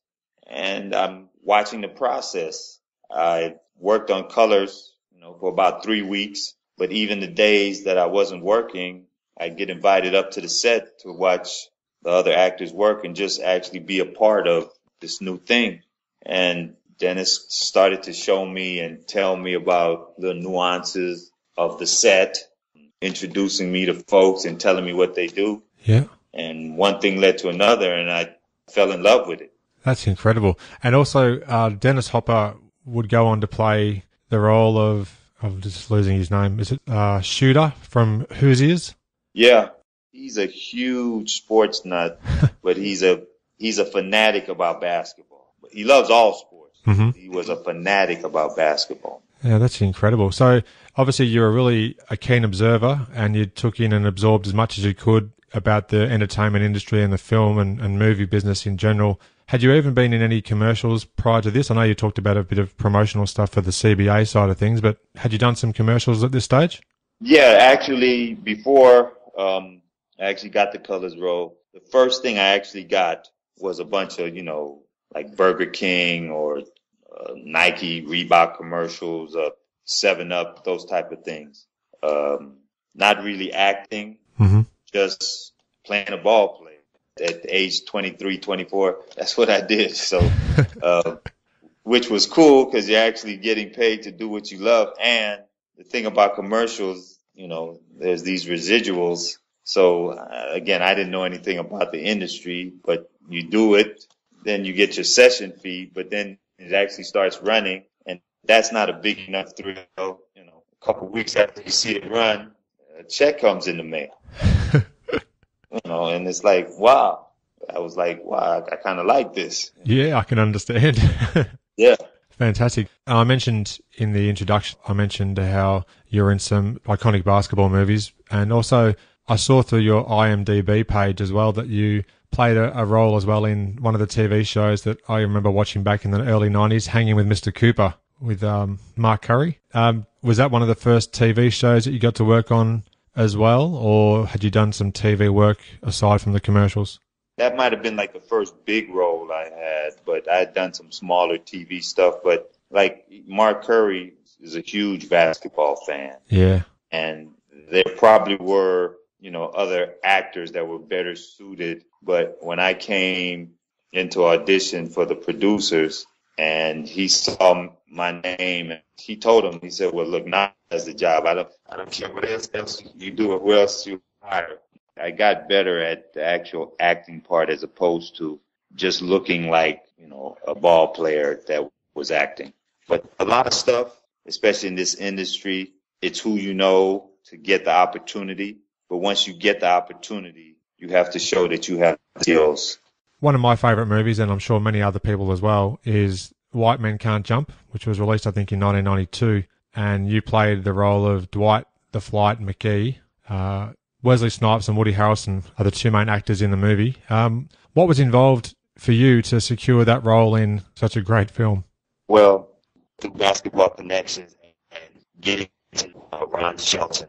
and I'm watching the process. I worked on Colors, for about 3 weeks, but even the days that I wasn't working, I'd get invited up to the set to watch the other actors work and just actually be a part of this new thing. And Dennis started to show me and tell me about the nuances of the set, introducing me to folks and telling me what they do. Yeah. And one thing led to another, and I fell in love with it. That's incredible. And also, Dennis Hopper would go on to play the role of, I'm just losing his name, is it Shooter from Hoosiers? Yeah. He's a huge sports nut, but he's a fanatic about basketball. He loves all sports. Mm-hmm. He was a fanatic about basketball. Yeah, that's incredible. So obviously you were really a keen observer, and you took in and absorbed as much as you could about the entertainment industry and the film and movie business in general. Had you even been in any commercials prior to this? I know you talked about a bit of promotional stuff for the CBA side of things, but had you done some commercials at this stage? Yeah, actually, before I actually got the Colors role, the first thing I actually got was a bunch of, like Burger King or Nike, Reebok commercials, 7-Up, those type of things. Not really acting, just playing a ball player. At age 23, 24, that's what I did. So, which was cool because you're actually getting paid to do what you love. And the thing about commercials, there's these residuals. So again, I didn't know anything about the industry, but you do it, then you get your session fee, but then it actually starts running, and that's not a big enough thrill. A couple of weeks after you see it run, a check comes in the mail. And it's like, wow. I was like, wow, I kind of like this. Yeah, I can understand. Yeah. Fantastic. I mentioned in the introduction, how you're in some iconic basketball movies, and also I saw through your IMDb page as well that you played a role as well in one of the TV shows that I remember watching back in the early 90s, Hanging with Mr. Cooper with Mark Curry. Was that one of the first TV shows that you got to work on as well, or had you done some TV work aside from the commercials? That might have been like the first big role I had, but I had done some smaller TV stuff. But like Mark Curry is a huge basketball fan. Yeah. And there probably were, other actors that were better suited. But when I came into audition for the producers and he saw my name, and he told him, he said, well, look, now that's the job. I don't care what else you do or who else you hire. I got better at the actual acting part as opposed to just looking like, a ball player that was acting. But a lot of stuff, especially in this industry, it's who you know to get the opportunity. But once you get the opportunity, you have to show that you have skills. One of my favorite movies, and I'm sure many other people as well, is White Men Can't Jump, which was released, I think, in 1992. And you played the role of Dwight the Flight McGee. Wesley Snipes and Woody Harrelson are the two main actors in the movie. What was involved for you to secure that role in such a great film? Well, through basketball connections and getting to Ron Shelton,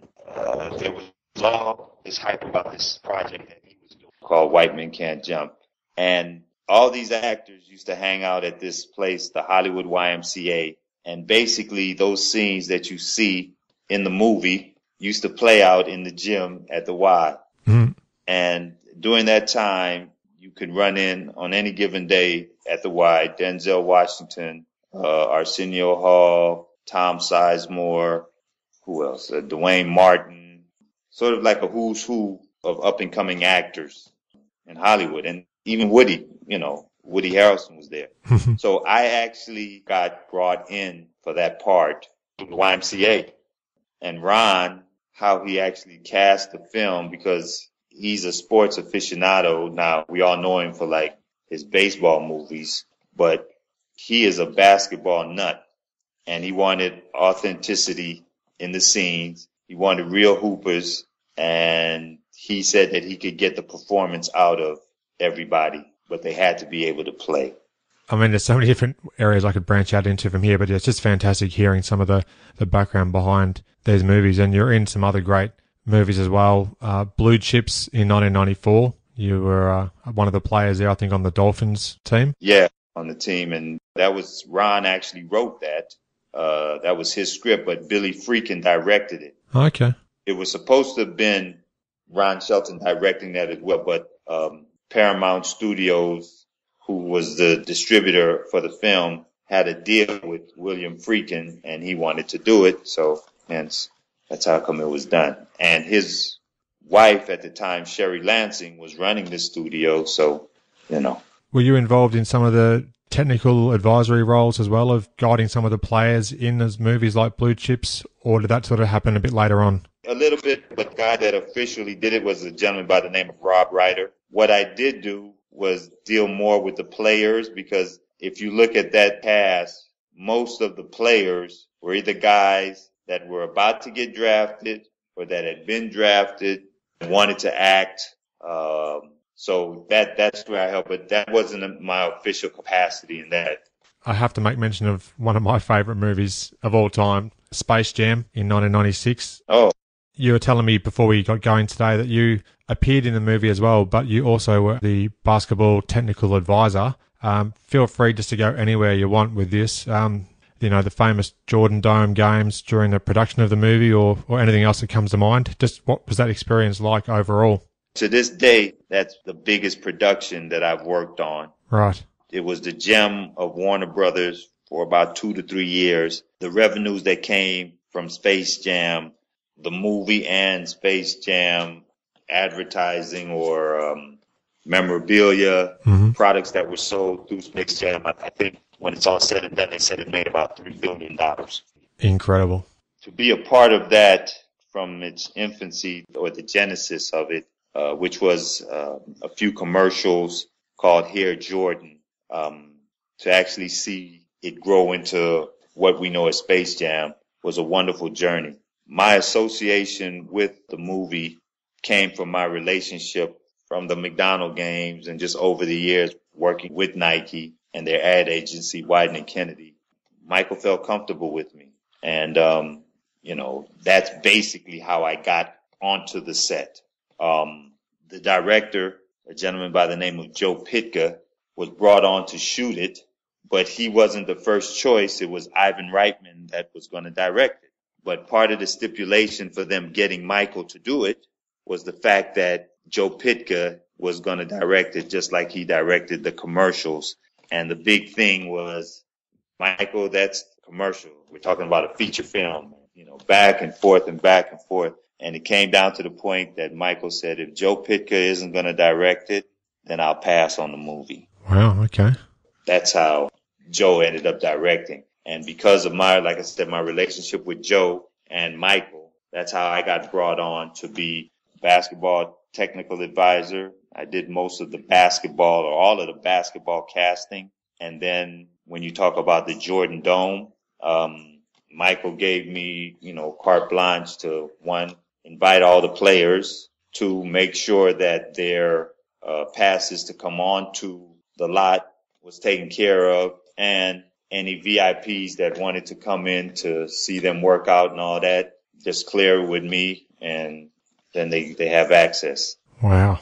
there was all this hype about this project that he was doing called White Men Can't Jump. And all these actors used to hang out at this place, the Hollywood YMCA. And basically those scenes that you see in the movie used to play out in the gym at the Y. Mm-hmm. And during that time, you could run in on any given day at the Y, Denzel Washington, Arsenio Hall, Tom Sizemore, who else? Dwayne Martin, sort of like a who's who of up-and-coming actors in Hollywood. And even Woody, Woody Harrelson was there. So I actually got brought in for that part from the YMCA. And Ron, how he actually cast the film, because he's a sports aficionado. Now, we all know him for like his baseball movies, but he is a basketball nut, and he wanted authenticity in the scenes. He wanted real hoopers, and he said that he could get the performance out of everybody, but they had to be able to play. I mean, there's so many different areas I could branch out into from here, but it's just fantastic hearing some of the background behind these movies. And you're in some other great movies as well. Blue Chips in 1994. You were one of the players there, I think, on the Dolphins team. Yeah, on the team. And that was, Ron actually wrote that. That was his script, but Billy Freakin directed it. Okay. It was supposed to have been Ron Shelton directing that as well, but Paramount Studios, who was the distributor for the film, had a deal with William Freakin, and he wanted to do it. So hence, that's how come it was done. And his wife at the time, Sherry Lansing, was running the studio. So, Were you involved in some of the technical advisory roles as well, of guiding some of the players in those movies like Blue Chips, or did that sort of happen a bit later on? A little bit, but the guy that officially did it was a gentleman by the name of Rob Ryder. What I did do was deal more with the players, because if you look at that cast, most of the players were either guys that were about to get drafted or that had been drafted and wanted to act. So that's where I helped, but that wasn't my official capacity in that. I have to make mention of one of my favourite movies of all time, Space Jam in 1996. Oh. You were telling me before we got going today that you appeared in the movie as well, but you also were the basketball technical advisor. Feel free just to go anywhere you want with this. The famous Jordan Dome games during the production of the movie, or anything else that comes to mind. Just what was that experience like overall? To this day, that's the biggest production that I've worked on. Right. It was the gem of Warner Brothers for about 2 to 3 years. The revenues that came from Space Jam, the movie and Space Jam advertising or memorabilia, products that were sold through Space Jam, I think when it's all said and done, they said it made about $3 billion. Incredible. To be a part of that from its infancy, or the genesis of it, which was a few commercials called Hair Jordan, to actually see it grow into what we know as Space Jam was a wonderful journey. My association with the movie came from my relationship from the McDonald games and just over the years working with Nike and their ad agency, Wieden & Kennedy. Michael felt comfortable with me. And, that's basically how I got onto the set. The director, a gentleman by the name of Joe Pitka, was brought on to shoot it, but he wasn't the first choice. It was Ivan Reitman that was going to direct it. But part of the stipulation for them getting Michael to do it was the fact that Joe Pitka was going to direct it just like he directed the commercials. And the big thing was, Michael, that's commercial. We're talking about a feature film, back and forth and back and forth. And it came down to the point that Michael said, if Joe Pitka isn't going to direct it, then I'll pass on the movie. Wow, okay. That's how Joe ended up directing. And because of my relationship with Joe and Michael, that's how I got brought on to be basketball technical advisor. I did most of the basketball, or all of the basketball casting. And then when you talk about the Jordan Dome, Michael gave me, carte blanche to, one, invite all the players, to make sure that their passes to come on to the lot was taken care of, and any VIPs that wanted to come in to see them work out and all that, just clear it with me, and then they have access. Wow.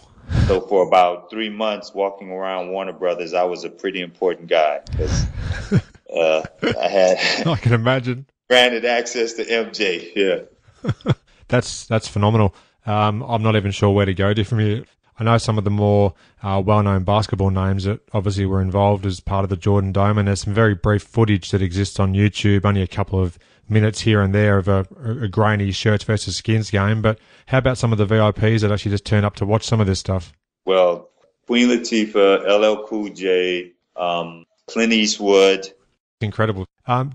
So for about 3 months walking around Warner Brothers, I was a pretty important guy, because I had I can imagine. Granted access to MJ. Yeah. That's phenomenal. I'm not even sure where to go to from here. I know some of the more well-known basketball names that obviously were involved as part of the Jordan Dome, and there's some very brief footage that exists on YouTube, only a couple of minutes here and there of a grainy shirts versus skins game. But how about some of the VIPs that actually just turned up to watch some of this stuff? Well, Queen Latifah, LL Cool J, Clint Eastwood. Incredible.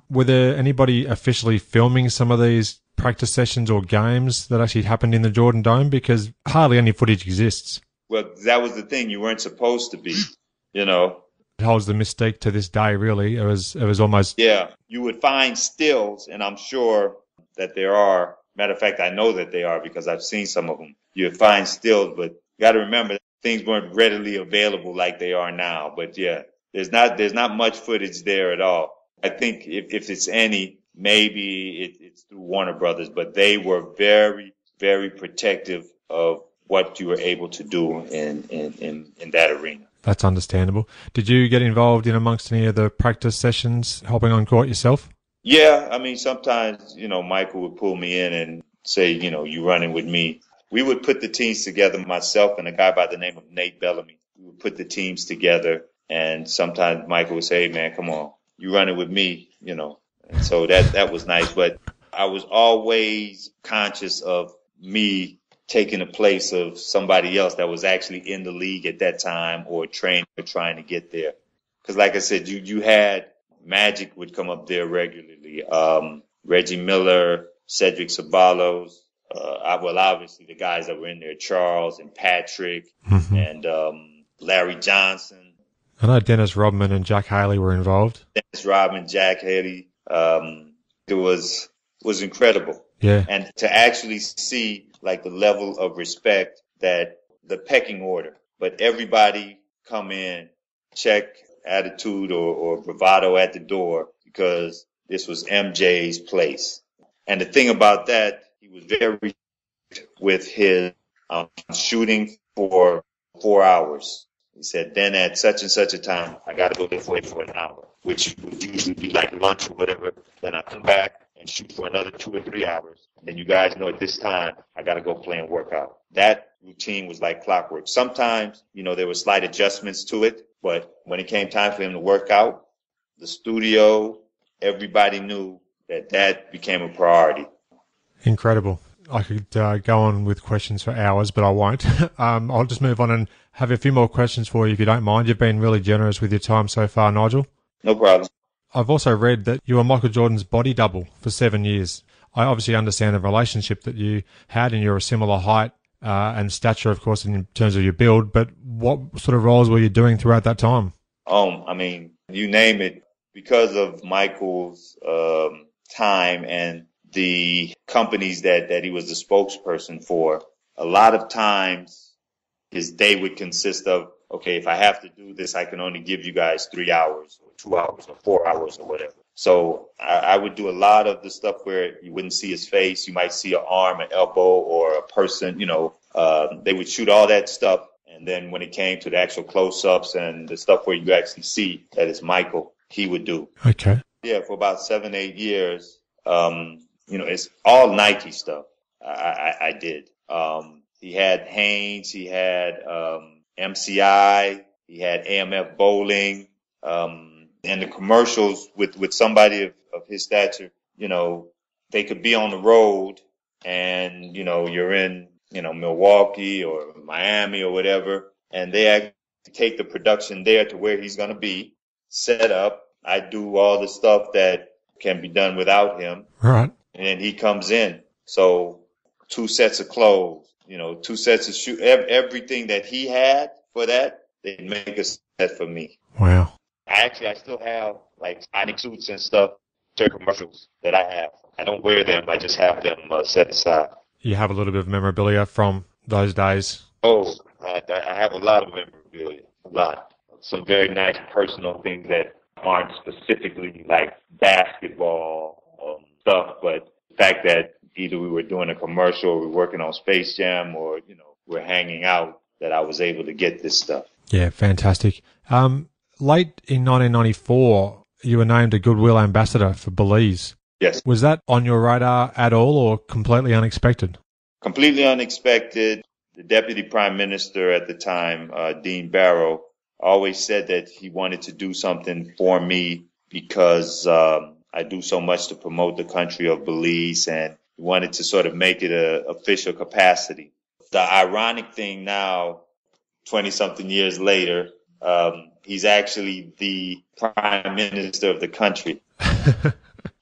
Were there anybody officially filming some of these practice sessions or games that actually happened in the Jordan Dome? Because hardly any footage exists. Well, that was the thing. You weren't supposed to be, you know. It holds the mystique to this day, really. It was almost... Yeah. You would find stills, and I'm sure that there are. Matter of fact, I know that they are because I've seen some of them. You would find stills, but you got to remember things weren't readily available like they are now. But yeah, there's not much footage there at all. I think if it's any, maybe it's through Warner Brothers, but they were very, very protective of what you were able to do in that arena. That's understandable. Did you get involved in amongst any of the practice sessions, helping on court yourself? Yeah, I mean, sometimes, you know, Michael would pull me in and say, you know, you running with me. We would put the teams together, myself and a guy by the name of Nate Bellamy. We would put the teams together, and sometimes Michael would say, hey, man, come on, you running with me, you know. And so that was nice. But I was always conscious of me taking the place of somebody else that was actually in the league at that time or training or trying to get there. Because like I said, you had Magic would come up there regularly. Reggie Miller, Cedric Ceballos, obviously the guys that were in there, Charles and Patrick and Larry Johnson. I know Dennis Rodman and Jack Haley were involved. Dennis Rodman, Jack Haley. It was incredible. Yeah. And to actually see like the level of respect that the pecking order, but everybody come in, check attitude or bravado at the door because this was MJ's place. And the thing about that, he was very with his shooting for 4 hours. He said, then at such and such a time, I got to go this way for an hour, which would usually be like lunch or whatever. Then I come back and shoot for another 2 or 3 hours. And you guys know at this time, I got to go play and work out. That routine was like clockwork. Sometimes, you know, there were slight adjustments to it, but when it came time for him to work out, the studio, everybody knew that became a priority. Incredible. I could go on with questions for hours, but I won't. I'll just move on and have a few more questions for you if you don't mind. You've been really generous with your time so far, Nigel. No problem. I've also read that you were Michael Jordan's body double for 7 years. I obviously understand the relationship that you had, and you're a similar height and stature, of course, in terms of your build, but what sort of roles were you doing throughout that time? I mean, you name it. Because of Michael's time and the companies that he was the spokesperson for, a lot of times his day would consist of, okay, if I have to do this, I can only give you guys 3 hours or 2 hours or 4 hours or whatever. So I would do a lot of the stuff where you wouldn't see his face. You might see an arm, an elbow, or a person, you know. They would shoot all that stuff. And then when it came to the actual close-ups and the stuff where you actually see that it's Michael, he would do. Okay. Yeah, for about 7-8 years, you know, it's all Nike stuff I did. He had Hanes, he had MCI, he had AMF Bowling, and the commercials with somebody of his stature, you know, they could be on the road and, you know, you're in, you know, Milwaukee or Miami or whatever, and they actually take the production there to where he's going to be, set up. I do all the stuff that can be done without him. Right. And he comes in. So 2 sets of clothes, you know, 2 sets of shoes, everything that he had for that, they make a set for me. Wow. I still have like Sonic suits and stuff, commercials that I have. I don't wear them. I just have them set aside. You have a little bit of memorabilia from those days? Oh, I have a lot of memorabilia. A lot. Some very nice personal things that aren't specifically like basketball stuff, but the fact that either we were doing a commercial or we were working on Space Jam or, you know, we're hanging out, that I was able to get this stuff. Yeah, fantastic. Late in 1994, you were named a Goodwill Ambassador for Belize. Yes. Was that on your radar at all or completely unexpected? Completely unexpected. The deputy prime minister at the time, Dean Barrow, always said that he wanted to do something for me because I do so much to promote the country of Belize, and he wanted to sort of make it an official capacity. The ironic thing now, 20-something years later, he's actually the prime minister of the country.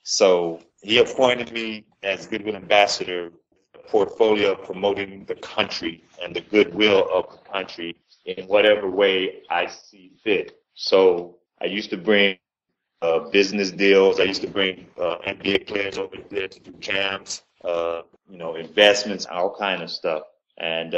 So he appointed me as Goodwill Ambassador, a portfolio of promoting the country and the goodwill of the country in whatever way I see fit. So I used to bring business deals. I used to bring NBA players over there to do camps, investments, all kind of stuff. And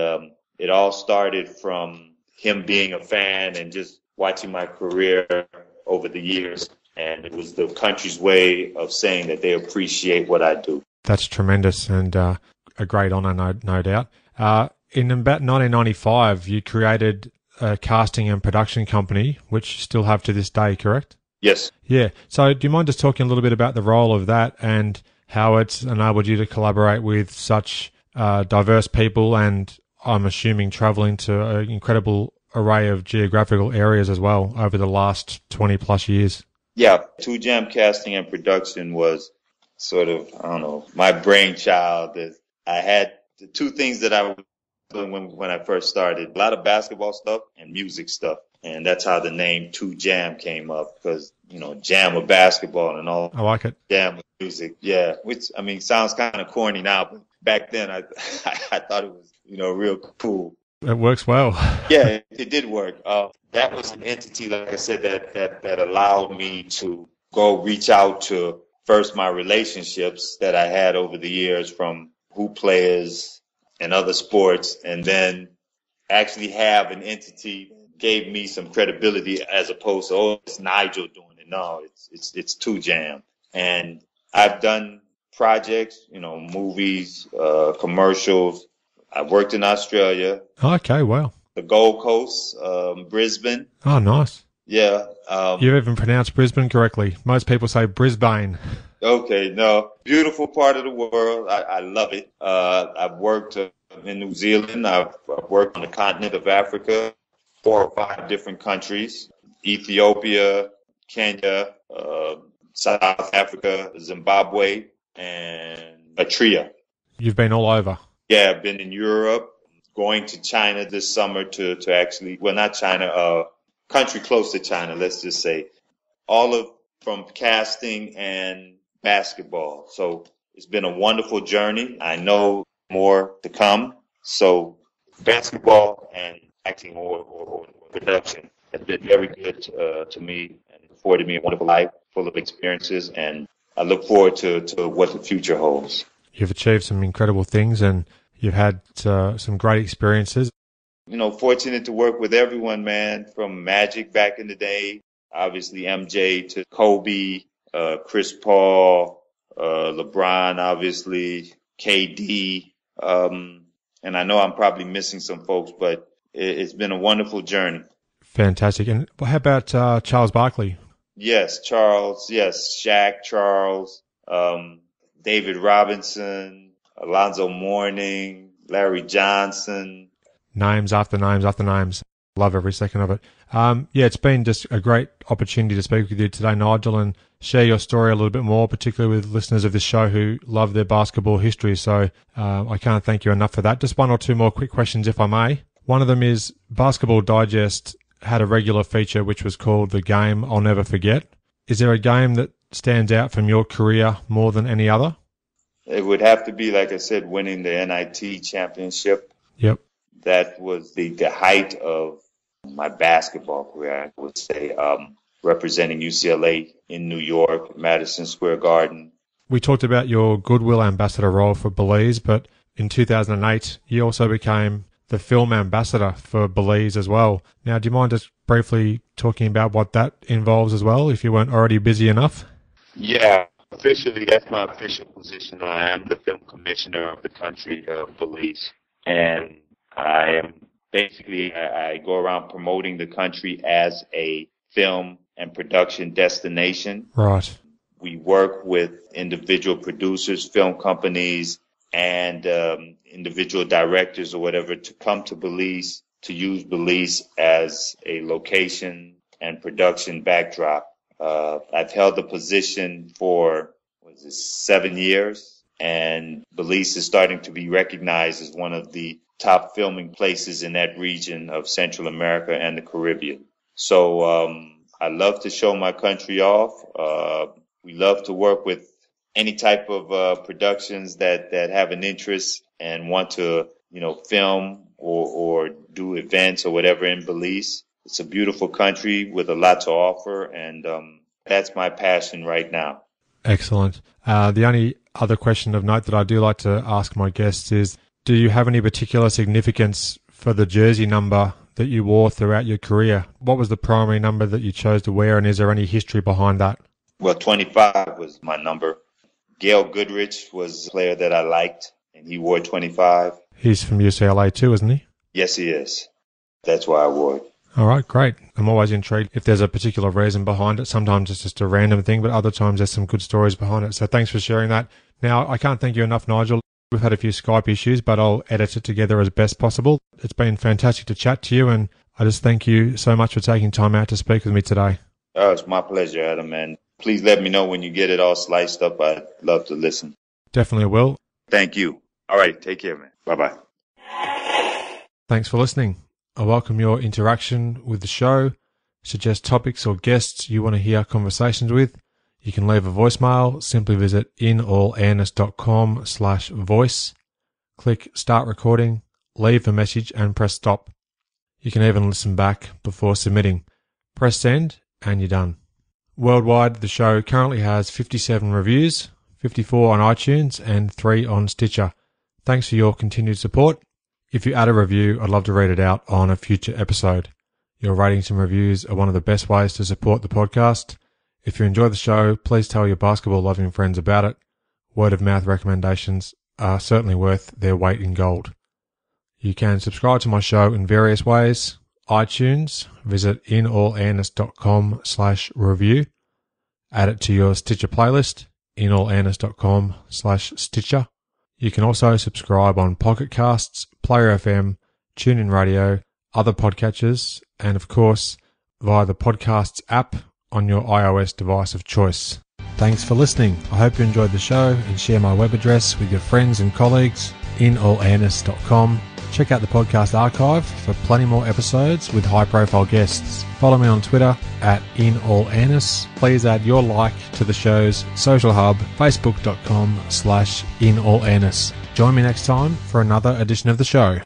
it all started from him being a fan and just watching my career over the years. And it was the country's way of saying that they appreciate what I do. That's tremendous and a great honour, no doubt. In about 1995, you created a casting and production company, which you still have to this day, correct? Yes. Yeah. So do you mind just talking a little bit about the role of that and how it's enabled you to collaborate with such diverse people and, I'm assuming, travelling to an incredible array of geographical areas as well over the last 20-plus years? Yeah, 2 Jam Casting and Production was sort of, my brainchild. I had the 2 things that I was doing when I first started, a lot of basketball stuff and music stuff. And that's how the name 2 Jam came up because, jam of basketball and all. I like it. Jam of music, yeah, which, sounds kind of corny now, but back then I thought it was, real cool. It works well. Yeah, it did work. That was an entity, like I said, that allowed me to go reach out to first my relationships that I had over the years from hoop players and other sports, and then actually have an entity that gave me some credibility as opposed to, it's Nigel doing it. No, it's 2 Jam. And I've done projects, movies, commercials. I worked in Australia. Okay, wow. The Gold Coast, Brisbane. Oh, nice. Yeah. You even pronounced Brisbane correctly. Most people say Brisbane. Okay, no. Beautiful part of the world. I love it. I've worked in New Zealand. I've worked on the continent of Africa, 4 or 5 different countries. Ethiopia, Kenya, South Africa, Zimbabwe, and Eritrea. You've been all over. Yeah, I've been in Europe, going to China this summer to actually, well, not China, country close to China, let's just say. From casting and basketball. So it's been a wonderful journey. I know more to come. So basketball and acting or production has been very good to me and afforded me a wonderful life full of experiences. And I look forward to what the future holds. You've achieved some incredible things and you've had some great experiences. Fortunate to work with everyone, man, from Magic back in the day, obviously MJ, to Kobe, Chris Paul, LeBron, obviously, KD. And I know I'm probably missing some folks, but it's been a wonderful journey. Fantastic. And how about Charles Barkley? Yes, Charles. Yes, Shaq, Charles, David Robinson, Alonzo Mourning, Larry Johnson. Names after names after names. Love every second of it. It's been just a great opportunity to speak with you today, Nigel, and share your story a little bit more, particularly with listeners of this show who love their basketball history. So I can't thank you enough for that. Just 1 or 2 more quick questions, if I may. One of them is Basketball Digest had a regular feature which was called The Game I'll Never Forget. Is there a game that stands out from your career more than any other? It would have to be, like I said, winning the NIT Championship. Yep. That was the height of my basketball career, I would say, representing UCLA in New York, Madison Square Garden. We talked about your Goodwill Ambassador role for Belize, but in 2008, you also became the film ambassador for Belize as well. Now, do you mind just briefly talking about what that involves as well, if you weren't already busy enough? Yeah, officially, that's my official position. I am the film commissioner of the country of Belize. And I go around promoting the country as a film and production destination. Right. We work with individual producers, film companies, and individual directors or whatever to come to Belize, to use Belize as a location and production backdrop. I've held the position for 7 years, and Belize is starting to be recognized as one of the top filming places in that region of Central America and the Caribbean. So I love to show my country off. We love to work with any type of productions that have an interest and want to, film or do events or whatever in Belize. It's a beautiful country with a lot to offer, and that's my passion right now. Excellent. The only other question of note that I do like to ask my guests is, do you have any particular significance for the jersey number that you wore throughout your career? What was the primary number that you chose to wear, and is there any history behind that? Well, 25 was my number. Gail Goodrich was a player that I liked, and he wore 25. He's from UCLA too, isn't he? Yes, he is. That's why I wore it. All right, great. I'm always intrigued if there's a particular reason behind it. Sometimes it's just a random thing, but other times there's some good stories behind it. So thanks for sharing that. Now, I can't thank you enough, Nigel. We've had a few Skype issues, but I'll edit it together as best possible. It's been fantastic to chat to you, and I just thank you so much for taking time out to speak with me today. Oh, it's my pleasure, Adam, and please let me know when you get it all sliced up. I'd love to listen. Definitely will. Thank you. All right, take care, man. Bye-bye. Thanks for listening. I welcome your interaction with the show. Suggest topics or guests you want to hear conversations with. You can leave a voicemail. Simply visit inallairness.com/voice. Click Start Recording, leave a message, and press Stop. You can even listen back before submitting. Press Send, and you're done. Worldwide, the show currently has 57 reviews, 54 on iTunes, and 3 on Stitcher. Thanks for your continued support. If you add a review, I'd love to read it out on a future episode. Your ratings and reviews are one of the best ways to support the podcast. If you enjoy the show, please tell your basketball-loving friends about it. Word-of-mouth recommendations are certainly worth their weight in gold. You can subscribe to my show in various ways. iTunes, visit inallairness.com/review. Add it to your Stitcher playlist, inallairness.com/Stitcher. You can also subscribe on Pocket Casts, Player FM, TuneIn Radio, other podcatchers, and of course, via the Podcasts app on your iOS device of choice. Thanks for listening. I hope you enjoyed the show and share my web address with your friends and colleagues, inallairness.com. Check out the podcast archive for plenty more episodes with high-profile guests. Follow me on Twitter at inallairness. Please add your like to the show's social hub, facebook.com/inallairness. Join me next time for another edition of the show.